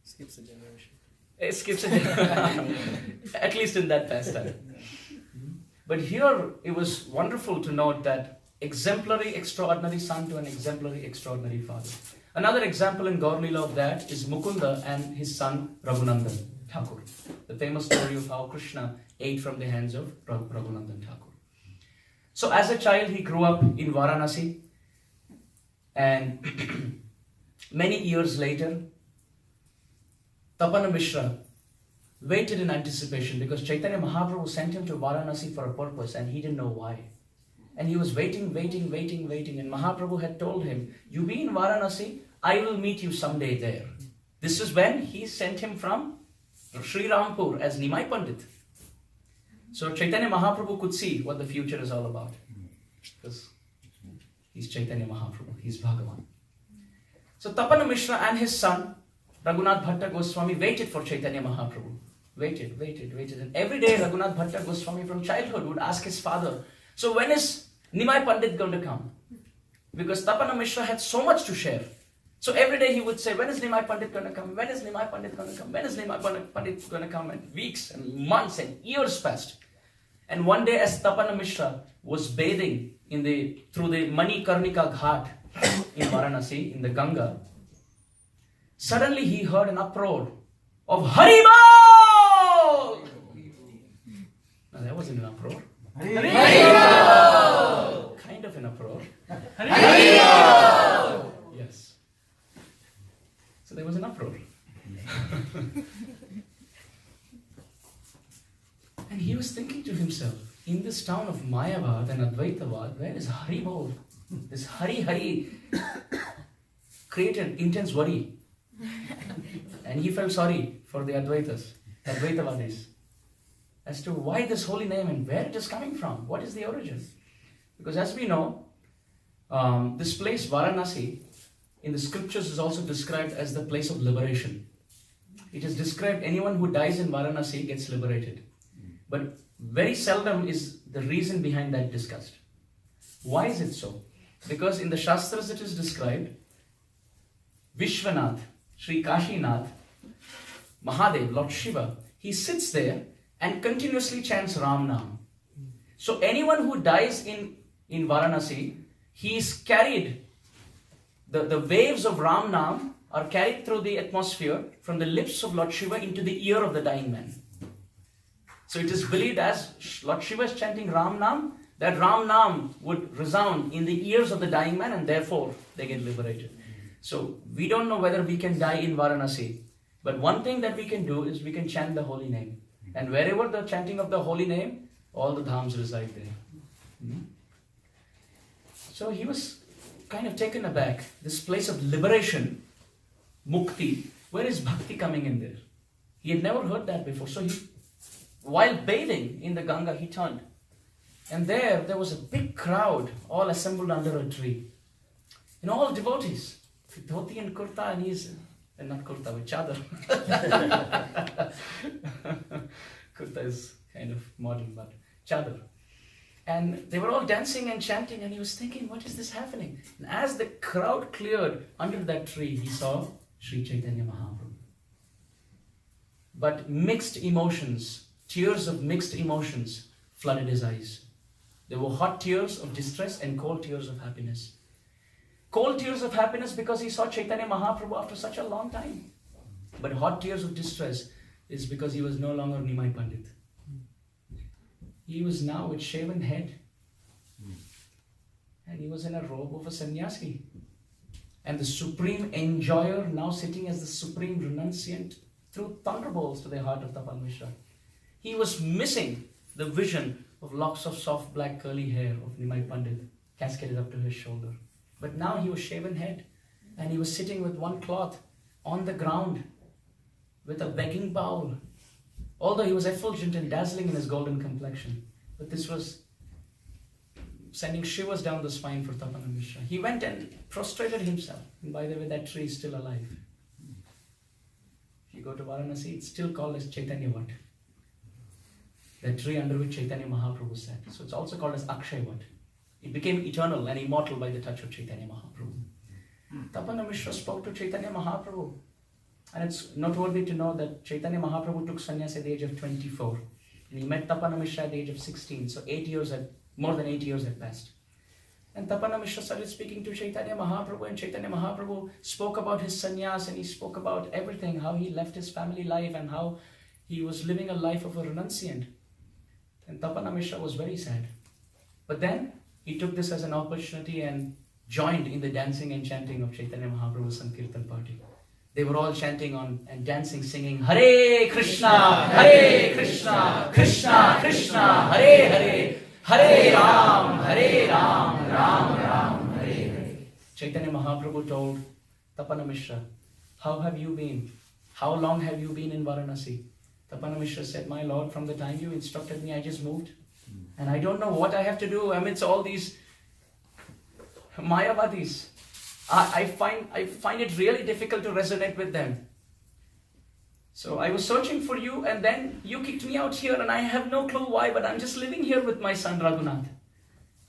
Skips a generation. It skips a generation. At least in that pastime. But here, it was wonderful to note that exemplary, extraordinary son to an exemplary, extraordinary father. Another example in Gaur Leela of that is Mukunda and his son Raghunandan Thakur. The famous story of how Krishna ate from the hands of Raghunandan Thakur. So as a child, he grew up in Varanasi, and many years later, Tapana Mishra waited in anticipation because Chaitanya Mahaprabhu sent him to Varanasi for a purpose and he didn't know why. And he was waiting. And Mahaprabhu had told him, you be in Varanasi, I will meet you someday there. This is when he sent him from Sri Rampur as Nimai Pandit. So Chaitanya Mahaprabhu could see what the future is all about. Because he's Chaitanya Mahaprabhu, he's Bhagavan. So Tapana Mishra and his son, Raghunath Bhatt Goswami, waited for Chaitanya Mahaprabhu. Waited. And every day Raghunath Bhatt Goswami from childhood would ask his father, so when is Nimai Pandit going to come? Because Tapana Mishra had so much to share. So every day he would say, when is Nimai Pandit going to come? When is Nimai Pandit going to come? When is Nimai Pandit going to come? And weeks and months and years passed. And one day as Tapana Mishra was bathing through the Mani Karnika Ghat in Varanasi, in the Ganga, suddenly he heard an uproar of Haribol! Now that wasn't an uproar. Haribol! Kind of an uproar. Haribol! Yes. So there was an uproar. And he was thinking to himself, in this town of Mayavad and Advaitavad, where is Haribol? This Hari created intense worry. And he felt sorry for the Advaitavadis, as to why this holy name and where it is coming from. What is the origin? Because as we know, this place, Varanasi, in the scriptures is also described as the place of liberation. It is described anyone who dies in Varanasi gets liberated. But very seldom is the reason behind that discussed. Why is it so? Because in the Shastras it is described, Vishwanath, Sri Kashinath, Mahadev, Lord Shiva, he sits there and continuously chants Ram Nam. So anyone who dies in Varanasi, he is carried, the waves of Ram Nam are carried through the atmosphere from the lips of Lord Shiva into the ear of the dying man. So it is believed as Lord Shiva is chanting Ram Nam, that Ram Nam would resound in the ears of the dying man and therefore they get liberated. So we don't know whether we can die in Varanasi, but one thing that we can do is we can chant the holy name. And wherever the chanting of the holy name, all the dhams reside there. So he was kind of taken aback. This place of liberation, mukti, where is bhakti coming in there? He had never heard that before. So while bathing in the Ganga, he turned. And there was a big crowd all assembled under a tree. And all devotees, with dhoti and kurta, and not kurta, with chadar. Kurta is kind of modern, but chadar. And they were all dancing and chanting, and he was thinking, what is this happening? And as the crowd cleared under that tree, he saw Sri Chaitanya Mahaprabhu. But mixed emotions, tears of mixed emotions flooded his eyes. There were hot tears of distress and cold tears of happiness. Cold tears of happiness because he saw Chaitanya Mahaprabhu after such a long time. But hot tears of distress is because he was no longer Nimai Pandit. He was now with shaven head. And he was in a robe of a sannyasi. And the supreme enjoyer now sitting as the supreme renunciant threw thunderbolts to the heart of Tapal Mishra. He was missing the vision of locks of soft black curly hair of Nimai Pandit cascaded up to his shoulder. But now he was shaven head and he was sitting with one cloth on the ground with a begging bowl. Although he was effulgent and dazzling in his golden complexion. But this was sending shivers down the spine for Tapana Mishra. He went and prostrated himself. And by the way, that tree is still alive. If you go to Varanasi, it's still called as Chaitanya Vat. That tree under which Chaitanya Mahaprabhu sat. So it's also called as Akshay Vat. It became eternal and immortal by the touch of Chaitanya Mahaprabhu. Tapana Mishra spoke to Chaitanya Mahaprabhu. And it's noteworthy to know that Chaitanya Mahaprabhu took sannyas at the age of 24. And he met Tapana Mishra at the age of 16. So more than 8 years had passed. And Tapana Mishra started speaking to Chaitanya Mahaprabhu, and Chaitanya Mahaprabhu spoke about his sannyas, and he spoke about everything, how he left his family life and how he was living a life of a renunciant. And Tapana Mishra was very sad. But then he took this as an opportunity and joined in the dancing and chanting of Chaitanya Mahaprabhu's Sankirtan party. They were all chanting on and dancing, singing Hare Krishna, Krishna Krishna, Hare Hare, Hare Ram, Ram Ram, Hare Hare. Chaitanya Mahaprabhu told Tapana Mishra, how have you been? How long have you been in Varanasi? Tapana Mishra said, my Lord, from the time you instructed me, I just moved. And I don't know what I have to do amidst all these Mayavadis. I find it really difficult to resonate with them. So I was searching for you, and then you kicked me out here, and I have no clue why, but I'm just living here with my son Raghunath.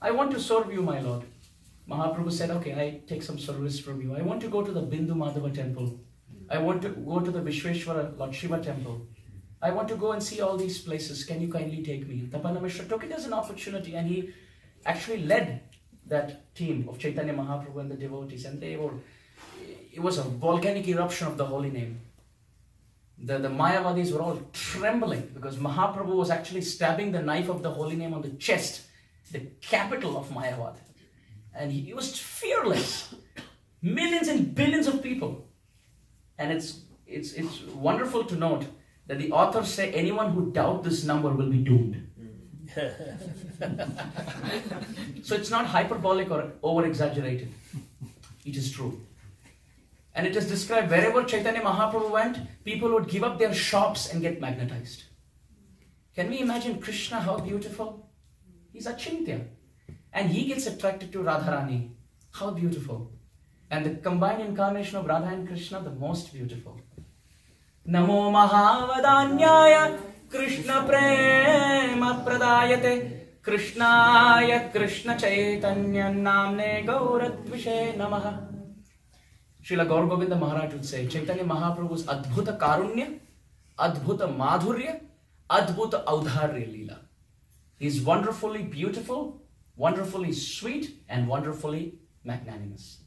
I want to serve you, my Lord. Mahaprabhu said, okay, I take some service from you. I want to go to the Bindu Madhava temple. I want to go to the Vishweshwara Lord Shiva temple. I want to go and see all these places. Can you kindly take me? Tapana Mishra took it as an opportunity, and he actually led that team of Chaitanya Mahaprabhu and the devotees, and it was a volcanic eruption of the holy name. The Mayavadis were all trembling because Mahaprabhu was actually stabbing the knife of the holy name on the chest, the capital of Mayavad. And he was fearless. Millions and billions of people. And it's wonderful to note that the authors say anyone who doubts this number will be doomed. So it's not hyperbolic or over-exaggerated. It is true. And it is described wherever Chaitanya Mahaprabhu went, people would give up their shops and get magnetized. Can we imagine Krishna, how beautiful? He's Achintya. And he gets attracted to Radharani. How beautiful. And the combined incarnation of Radha and Krishna, the most beautiful. Namo Mahavadanyaya Krishna Prema Pradayate Krishnaya Krishna Chaitanya Namne Gauradvishe Namaha. Srila Gaur Govinda Maharaj would say, Chaitanya Mahaprabhu's Adbhuta Karunya, Adbhuta Madhurya, Adbhuta Audharya Leela. He's wonderfully beautiful, wonderfully sweet, and wonderfully magnanimous.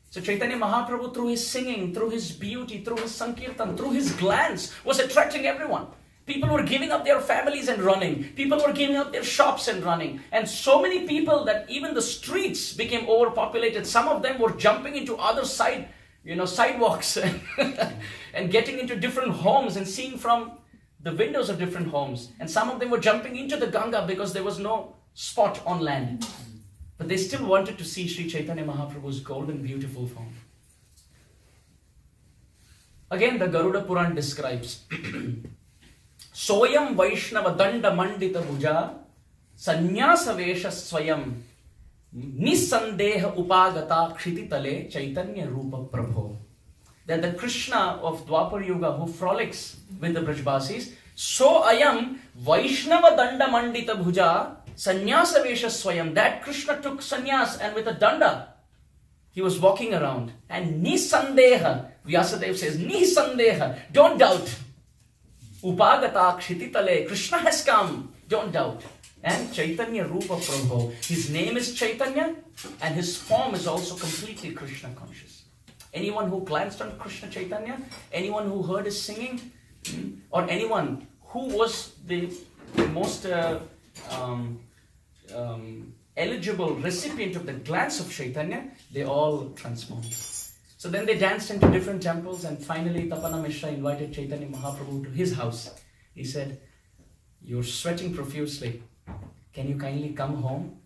So Chaitanya Mahaprabhu, through his singing, through his beauty, through his Sankirtan, through his glance, was attracting everyone. People were giving up their families and running. People were giving up their shops and running. And so many people that even the streets became overpopulated. Some of them were jumping into other sidewalks and getting into different homes and seeing from the windows of different homes. And some of them were jumping into the Ganga because there was no spot on land. But they still wanted to see Sri Chaitanya Mahaprabhu's golden, beautiful form. Again, the Garuda Puran describes Soyam Vaishnava Danda Mandita Bhuja Sannyasa Vesha Swayam Nisandeha Upagata Kshititale Chaitanya Rupa Prabho. That the Krishna of Dwapar Yuga who frolics with the Brajbasis, so ayam Vaishnava Danda Mandita Bhuja Sannyasa Vesha Swayam. That Krishna took sannyas and with a danda he was walking around. And Nisandeha, Vyasadeva says, Nisandeha, don't doubt. Upagata Kshititale, Krishna has come, don't doubt. And Chaitanya Rupa Prabhu, his name is Chaitanya and his form is also completely Krishna conscious. Anyone who glanced on Krishna Chaitanya, anyone who heard his singing, or anyone who was the most eligible recipient of the glance of Chaitanya, they all transformed. So then they danced into different temples, and finally Tapana Mishra invited Chaitanya Mahaprabhu to his house. He said, you're sweating profusely. Can you kindly come home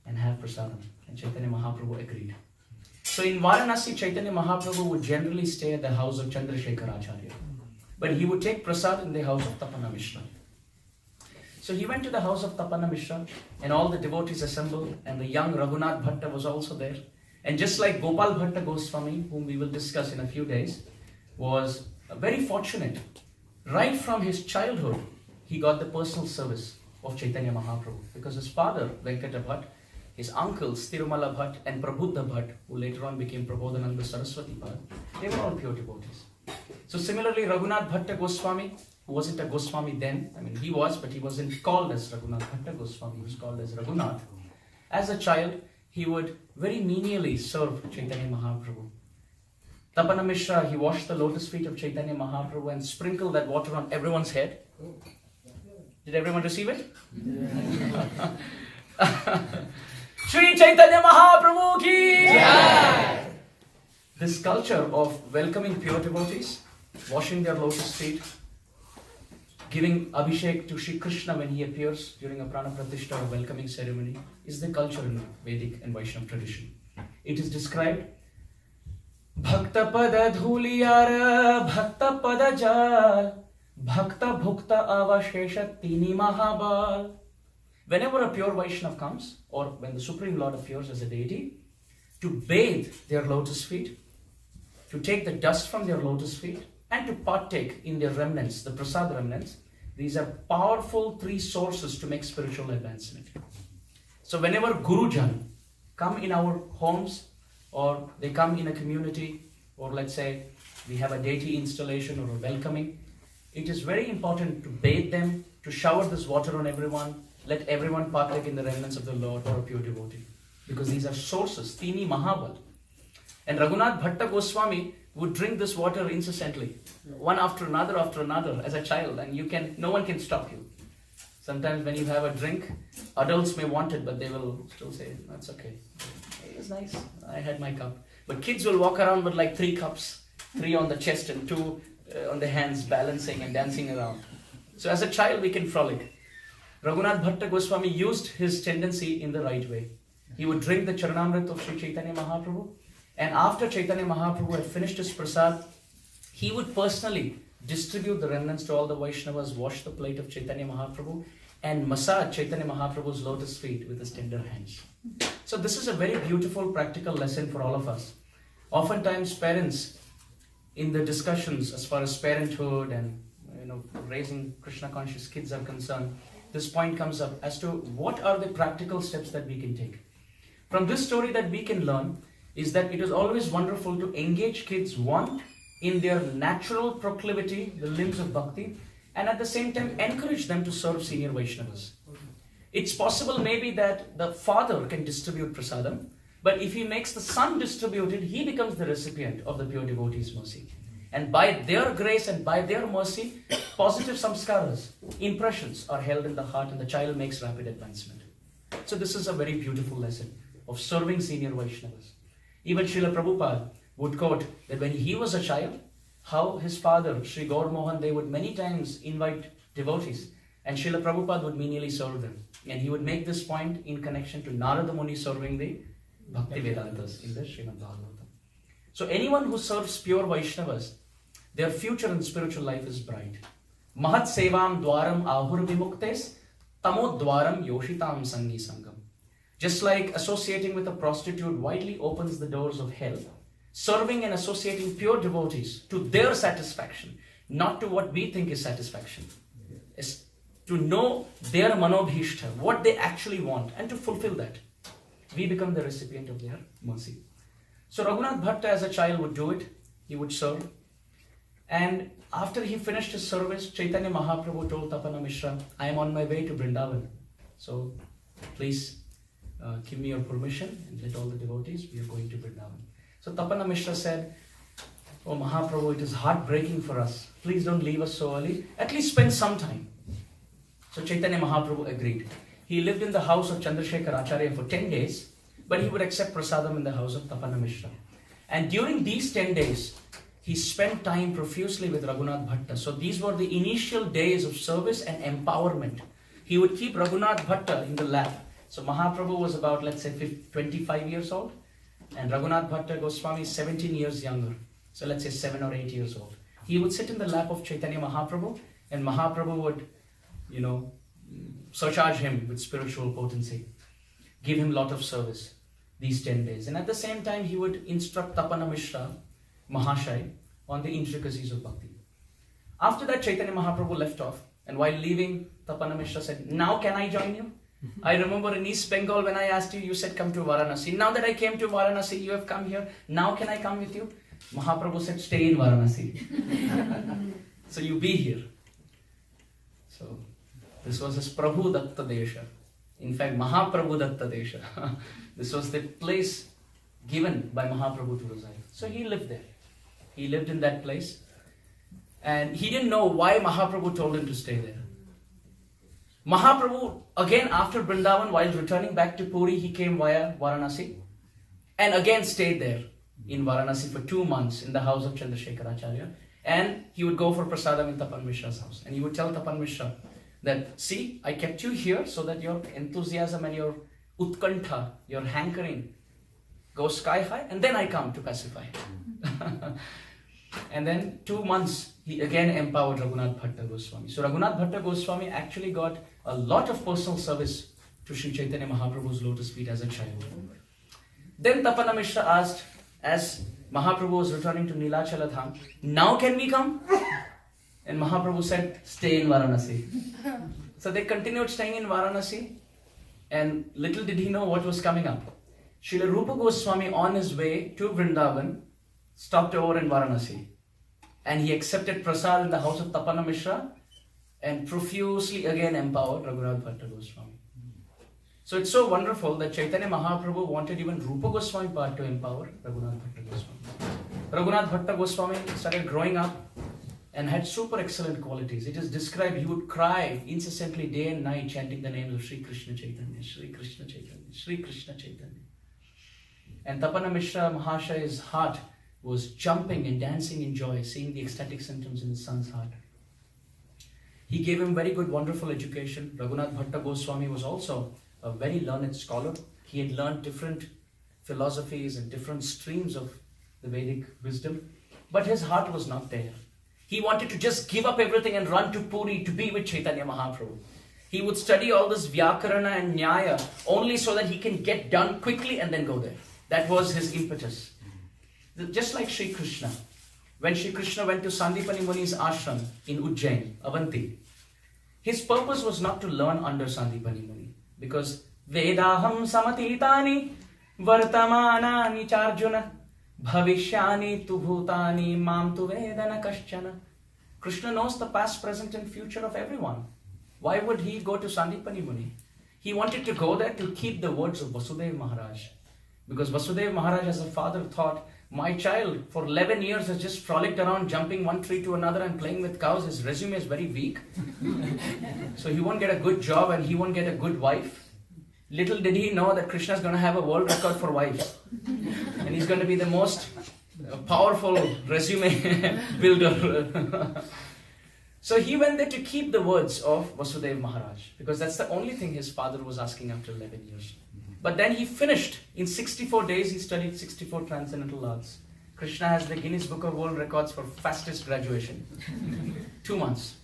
and have prasadam? And Chaitanya Mahaprabhu agreed. So in Varanasi, Chaitanya Mahaprabhu would generally stay at the house of Chandrasekhar Acharya. But he would take prasad in the house of Tapana Mishra. So he went to the house of Tapana Mishra, and all the devotees assembled, and the young Raghunath Bhatta was also there. And just like Gopal Bhatta Goswami, whom we will discuss in a few days, was very fortunate. Right from his childhood, he got the personal service of Chaitanya Mahaprabhu. Because his father, Venkata Bhatt, his uncles, Tirumala Bhatt and Prabuddha Bhatt, who later on became Prabodhananda Saraswati Bhatt, they were all pure devotees. So similarly, Raghunath Bhatta Goswami, who wasn't a Goswami then, he was, but he wasn't called as Raghunath Bhatta Goswami, he was called as Raghunath. As a child, he would very menially serve Chaitanya Mahaprabhu. Tapana Mishra, he washed the lotus feet of Chaitanya Mahaprabhu and sprinkled that water on everyone's head. Did everyone receive it? Shri Chaitanya Mahaprabhu ki Jai! This culture of welcoming pure devotees, washing their lotus feet, giving Abhishek to Shri Krishna when he appears during a Prana Pratishtha or welcoming ceremony, is the culture in Vedic and Vaishnava tradition. It is described Bhakta pada dhuliyara, bhakta pada jal, bhakta bhukta avashesha tini mahabal. Whenever a pure Vaishnava comes, or when the Supreme Lord appears as a deity, to bathe their lotus feet, to take the dust from their lotus feet, and to partake in their remnants, the prasad remnants, these are powerful three sources to make spiritual advancement. So whenever Gurujan come in our homes, or they come in a community, or let's say we have a deity installation or a welcoming, it is very important to bathe them, to shower this water on everyone, let everyone partake in the remnants of the Lord or a pure devotee. Because these are sources, Tini Mahabal. And Raghunath Bhatta Goswami would drink this water incessantly, one after another as a child, and no one can stop you. Sometimes when you have a drink, adults may want it, but they will still say, that's okay. It was nice, I had my cup. But kids will walk around with like 3 cups, 3 on the chest and 2 on the hands, balancing and dancing around. So as a child, we can frolic. Raghunath Bhatta Goswami used his tendency in the right way. He would drink the Charanamrit of Sri Chaitanya Mahaprabhu, and after Chaitanya Mahaprabhu had finished his prasad, he would personally distribute the remnants to all the Vaishnavas, wash the plate of Chaitanya Mahaprabhu, and massage Chaitanya Mahaprabhu's lotus feet with his tender hands. So this is a very beautiful practical lesson for all of us. Oftentimes parents, in the discussions as far as parenthood and raising Krishna conscious kids are concerned, this point comes up as to what are the practical steps that we can take. From this story that we can learn is that it is always wonderful to engage kids, one, in their natural proclivity, the limbs of bhakti, and at the same time encourage them to serve senior Vaishnavas. It's possible maybe that the father can distribute prasadam, but if he makes the son distribute it, he becomes the recipient of the pure devotee's mercy. And by their grace and by their mercy, positive samskaras, impressions are held in the heart and the child makes rapid advancement. So this is a very beautiful lesson of serving senior Vaishnavas. Even Srila Prabhupada would quote that when he was a child, how his father, Sri Gaur Mohan, they would many times invite devotees and Srila Prabhupada would menially serve them. And he would make this point in connection to Narada Muni serving the Bhakti Vedantas in the Srimad Bhagavatam. So anyone who serves pure Vaishnavas, their future in spiritual life is bright. Mahat sevam dwaram ahur vimuktes, tamo dwaram yoshitam sangi sangam. Just like associating with a prostitute widely opens the doors of hell, serving and associating pure devotees to their satisfaction, not to what we think is satisfaction, is to know their manobhishta, what they actually want, and to fulfill that. We become the recipient of their mercy. So Raghunath Bhatta as a child would do it, he would serve. And after he finished his service, Chaitanya Mahaprabhu told Tapana Mishra, I am on my way to Vrindavan. So please give me your permission and let all the devotees, we are going to Vrindavan. So Tapana Mishra said, oh Mahaprabhu, it is heartbreaking for us. Please don't leave us so early. At least spend some time. So Chaitanya Mahaprabhu agreed. He lived in the house of Chandrasekhar Acharya for 10 days, but he would accept prasadam in the house of Tapana Mishra. And during these 10 days, he spent time profusely with Raghunath Bhatta. So these were the initial days of service and empowerment. He would keep Raghunath Bhatta in the lap. So Mahaprabhu was about, let's say, 25 years old. And Raghunath Bhatta Goswami is 17 years younger. So let's say 7 or 8 years old. He would sit in the lap of Chaitanya Mahaprabhu. And Mahaprabhu would, surcharge him with spiritual potency. Give him a lot of service these 10 days. And at the same time, he would instruct Tapana Mishra, Mahashai, on the intricacies of bhakti. After that, Chaitanya Mahaprabhu left off. And while leaving, Tapana Mishra said, now can I join you? I remember in East Bengal when I asked you, you said come to Varanasi. Now that I came to Varanasi, you have come here. Now can I come with you? Mahaprabhu said, stay in Varanasi. So you be here. So this was his Prabhu Datta Desha. In fact, Mahaprabhu Datta Desha. This was the place given by Mahaprabhu to reside. So he lived there. He lived in that place. And he didn't know why Mahaprabhu told him to stay there. Mahaprabhu, again after Vrindavan, while returning back to Puri, he came via Varanasi. And again stayed there in Varanasi for 2 months in the house of Chandrasekharacharya. And he would go for prasadam in Tapan Mishra's house. And he would tell Tapan Mishra that, see, I kept you here so that your enthusiasm and your utkantha, your hankering, goes sky high, and then I come to pacify. And then 2 months, he again empowered Raghunath Bhatta Goswami. So Raghunath Bhatta Goswami actually got a lot of personal service to Sri Chaitanya Mahaprabhu's lotus feet as a child. Then Tapana Mishra asked, as Mahaprabhu was returning to Nilachala Dham, now can we come? And Mahaprabhu said, stay in Varanasi. So they continued staying in Varanasi, and little did he know what was coming up. Srila Rupa Goswami, on his way to Vrindavan, stopped over in Varanasi. And he accepted prasad in the house of Tapana Mishra and profusely again empowered Raghunath Bhatta Goswami. So it's so wonderful that Chaitanya Mahaprabhu wanted even Rupa Goswami Bhatt to empower Raghunath Bhatta Goswami. Raghunath Bhatta Goswami started growing up and had super excellent qualities. It is described he would cry incessantly day and night chanting the names of Sri Krishna Chaitanya, Sri Krishna Chaitanya, Sri Krishna Chaitanya. And Tapana Mishra Mahashaya's heart was jumping and dancing in joy, seeing the ecstatic symptoms in his son's heart. He gave him very good, wonderful education. Raghunath Bhatta Goswami was also a very learned scholar. He had learned different philosophies and different streams of the Vedic wisdom, but his heart was not there. He wanted to just give up everything and run to Puri to be with Chaitanya Mahaprabhu. He would study all this Vyakarana and Nyaya only so that he can get done quickly and then go there. That was his impetus. Just like Sri Krishna. When Sri Krishna went to Sandipani Muni's ashram in Ujjain, Avanti, his purpose was not to learn under Sandipani Muni, because Vedaham samatitani vartamanani charjuna bhavishyani tu bhutani mam tu vedana kaschana. Krishna knows the past, present and future of everyone. Why would he go to Sandipani Muni? He wanted to go there to keep the words of Vasudeva Maharaj. Because Vasudeva Maharaj as a father thought, my child for 11 years has just frolicked around jumping one tree to another and playing with cows. His resume is very weak. So he won't get a good job and he won't get a good wife. Little did he know that Krishna is going to have a world record for wives. And he's going to be the most powerful resume builder. So he went there to keep the words of Vasudeva Maharaj, because that's the only thing his father was asking after 11 years. But then he finished. In 64 days, he studied 64 transcendental arts. Krishna has the Guinness Book of World Records for fastest graduation. 2 months.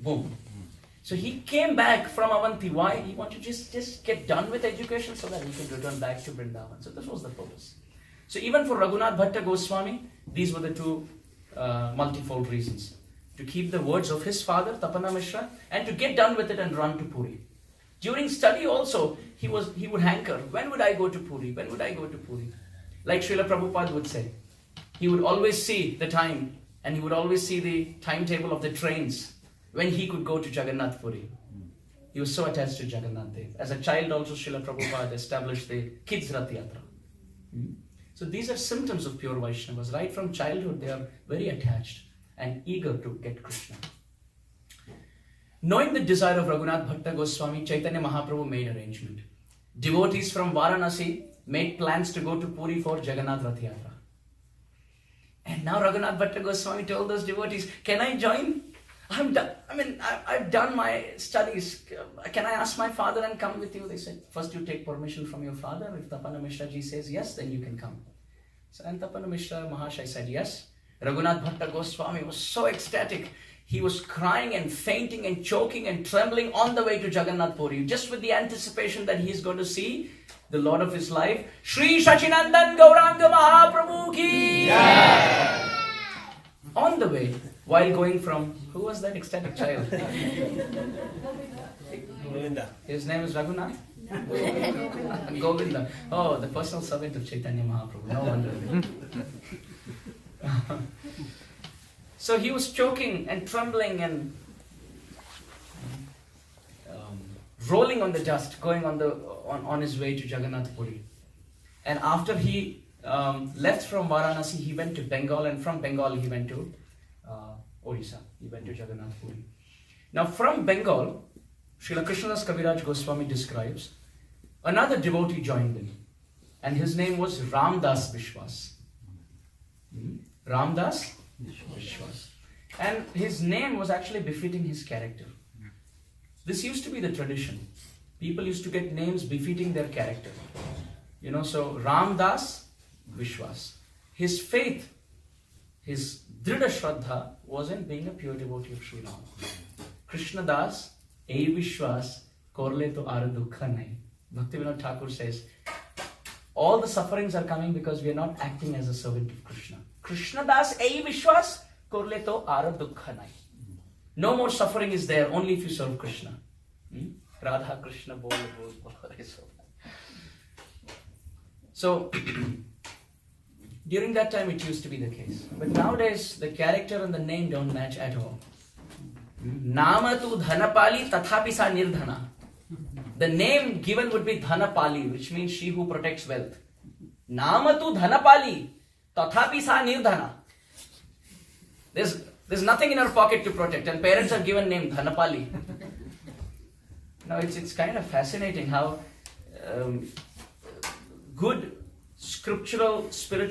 Boom. So he came back from Avanti. Why? He wanted to just get done with education so that he could return back to Vrindavan. So this was the purpose. So even for Raghunath Bhatta Goswami, these were the two multifold reasons. To keep the words of his father, Tapana Mishra, and to get done with it and run to Puri. During study also, he would hanker. When would I go to Puri? When would I go to Puri? Like Srila Prabhupada would say, he would always see the time and he would always see the timetable of the trains when he could go to Jagannath Puri. He was so attached to Jagannath Dev. As a child also, Srila Prabhupada established the Kids Rath Yatra. So these are symptoms of pure Vaishnavas. Right from childhood, they are very attached and eager to get Krishna. Knowing the desire of Raghunath Bhatta Goswami, Chaitanya Mahaprabhu made arrangement. Devotees from Varanasi made plans to go to Puri for Jagannath Rath Yatra. And now Raghunath Bhatta Goswami told those devotees, can I join? I've done my studies. Can I ask my father and come with you? They said, first you take permission from your father. If Tapana Mishra ji says yes, then you can come. So, and Tapana Mishra Mahashai said yes. Raghunath Bhatta Goswami was so ecstatic. He was crying and fainting and choking and trembling on the way to Jagannath Puri, just with the anticipation that he is going to see the Lord of his life, Sri Sachinandan Gauranga Mahaprabhu ki. Yeah. On the way, while going from, who was that ecstatic child? Govinda. His name is Raghunath? Govinda. Oh, the personal servant of Chaitanya Mahaprabhu. No wonder. So he was choking and trembling and rolling on the dust, going on his way to Jagannath Puri. And after he left from Varanasi, he went to Bengal, and from Bengal he went to Odisha. He went to Jagannath Puri. Now from Bengal, Srila Krishnadas Kaviraj Goswami describes another devotee joined him, and his name was Ramdas Vishwas. Ramdas Vishwas. And his name was actually befitting his character. This used to be the tradition. People used to get names befitting their character. So Ramdas Vishwas. His faith, his Dhrida Shraddha was in being a pure devotee of Sri Ram. Krishna Das, Ei Vishwas, Korle to Ara Dukha Nahi. Bhaktivinoda Thakur says, all the sufferings are coming because we are not acting as a servant of Krishna. Krishna Das, Ei Vishwas, Korle to Ara Dukha Nahi. No more suffering is there, only if you serve Krishna. Radha Krishna bol bol bol. So, during that time it used to be the case. But nowadays, the character and the name don't match at all. Nama tu Dhanapali tathapi sa nirdhana. The name given would be Dhanapali, which means she who protects wealth. Nama tu Dhanapali tathapi sa nirdhana. There's nothing in her pocket to protect, and parents are given name Dhanapali. Now it's kind of fascinating how good scriptural, spiritual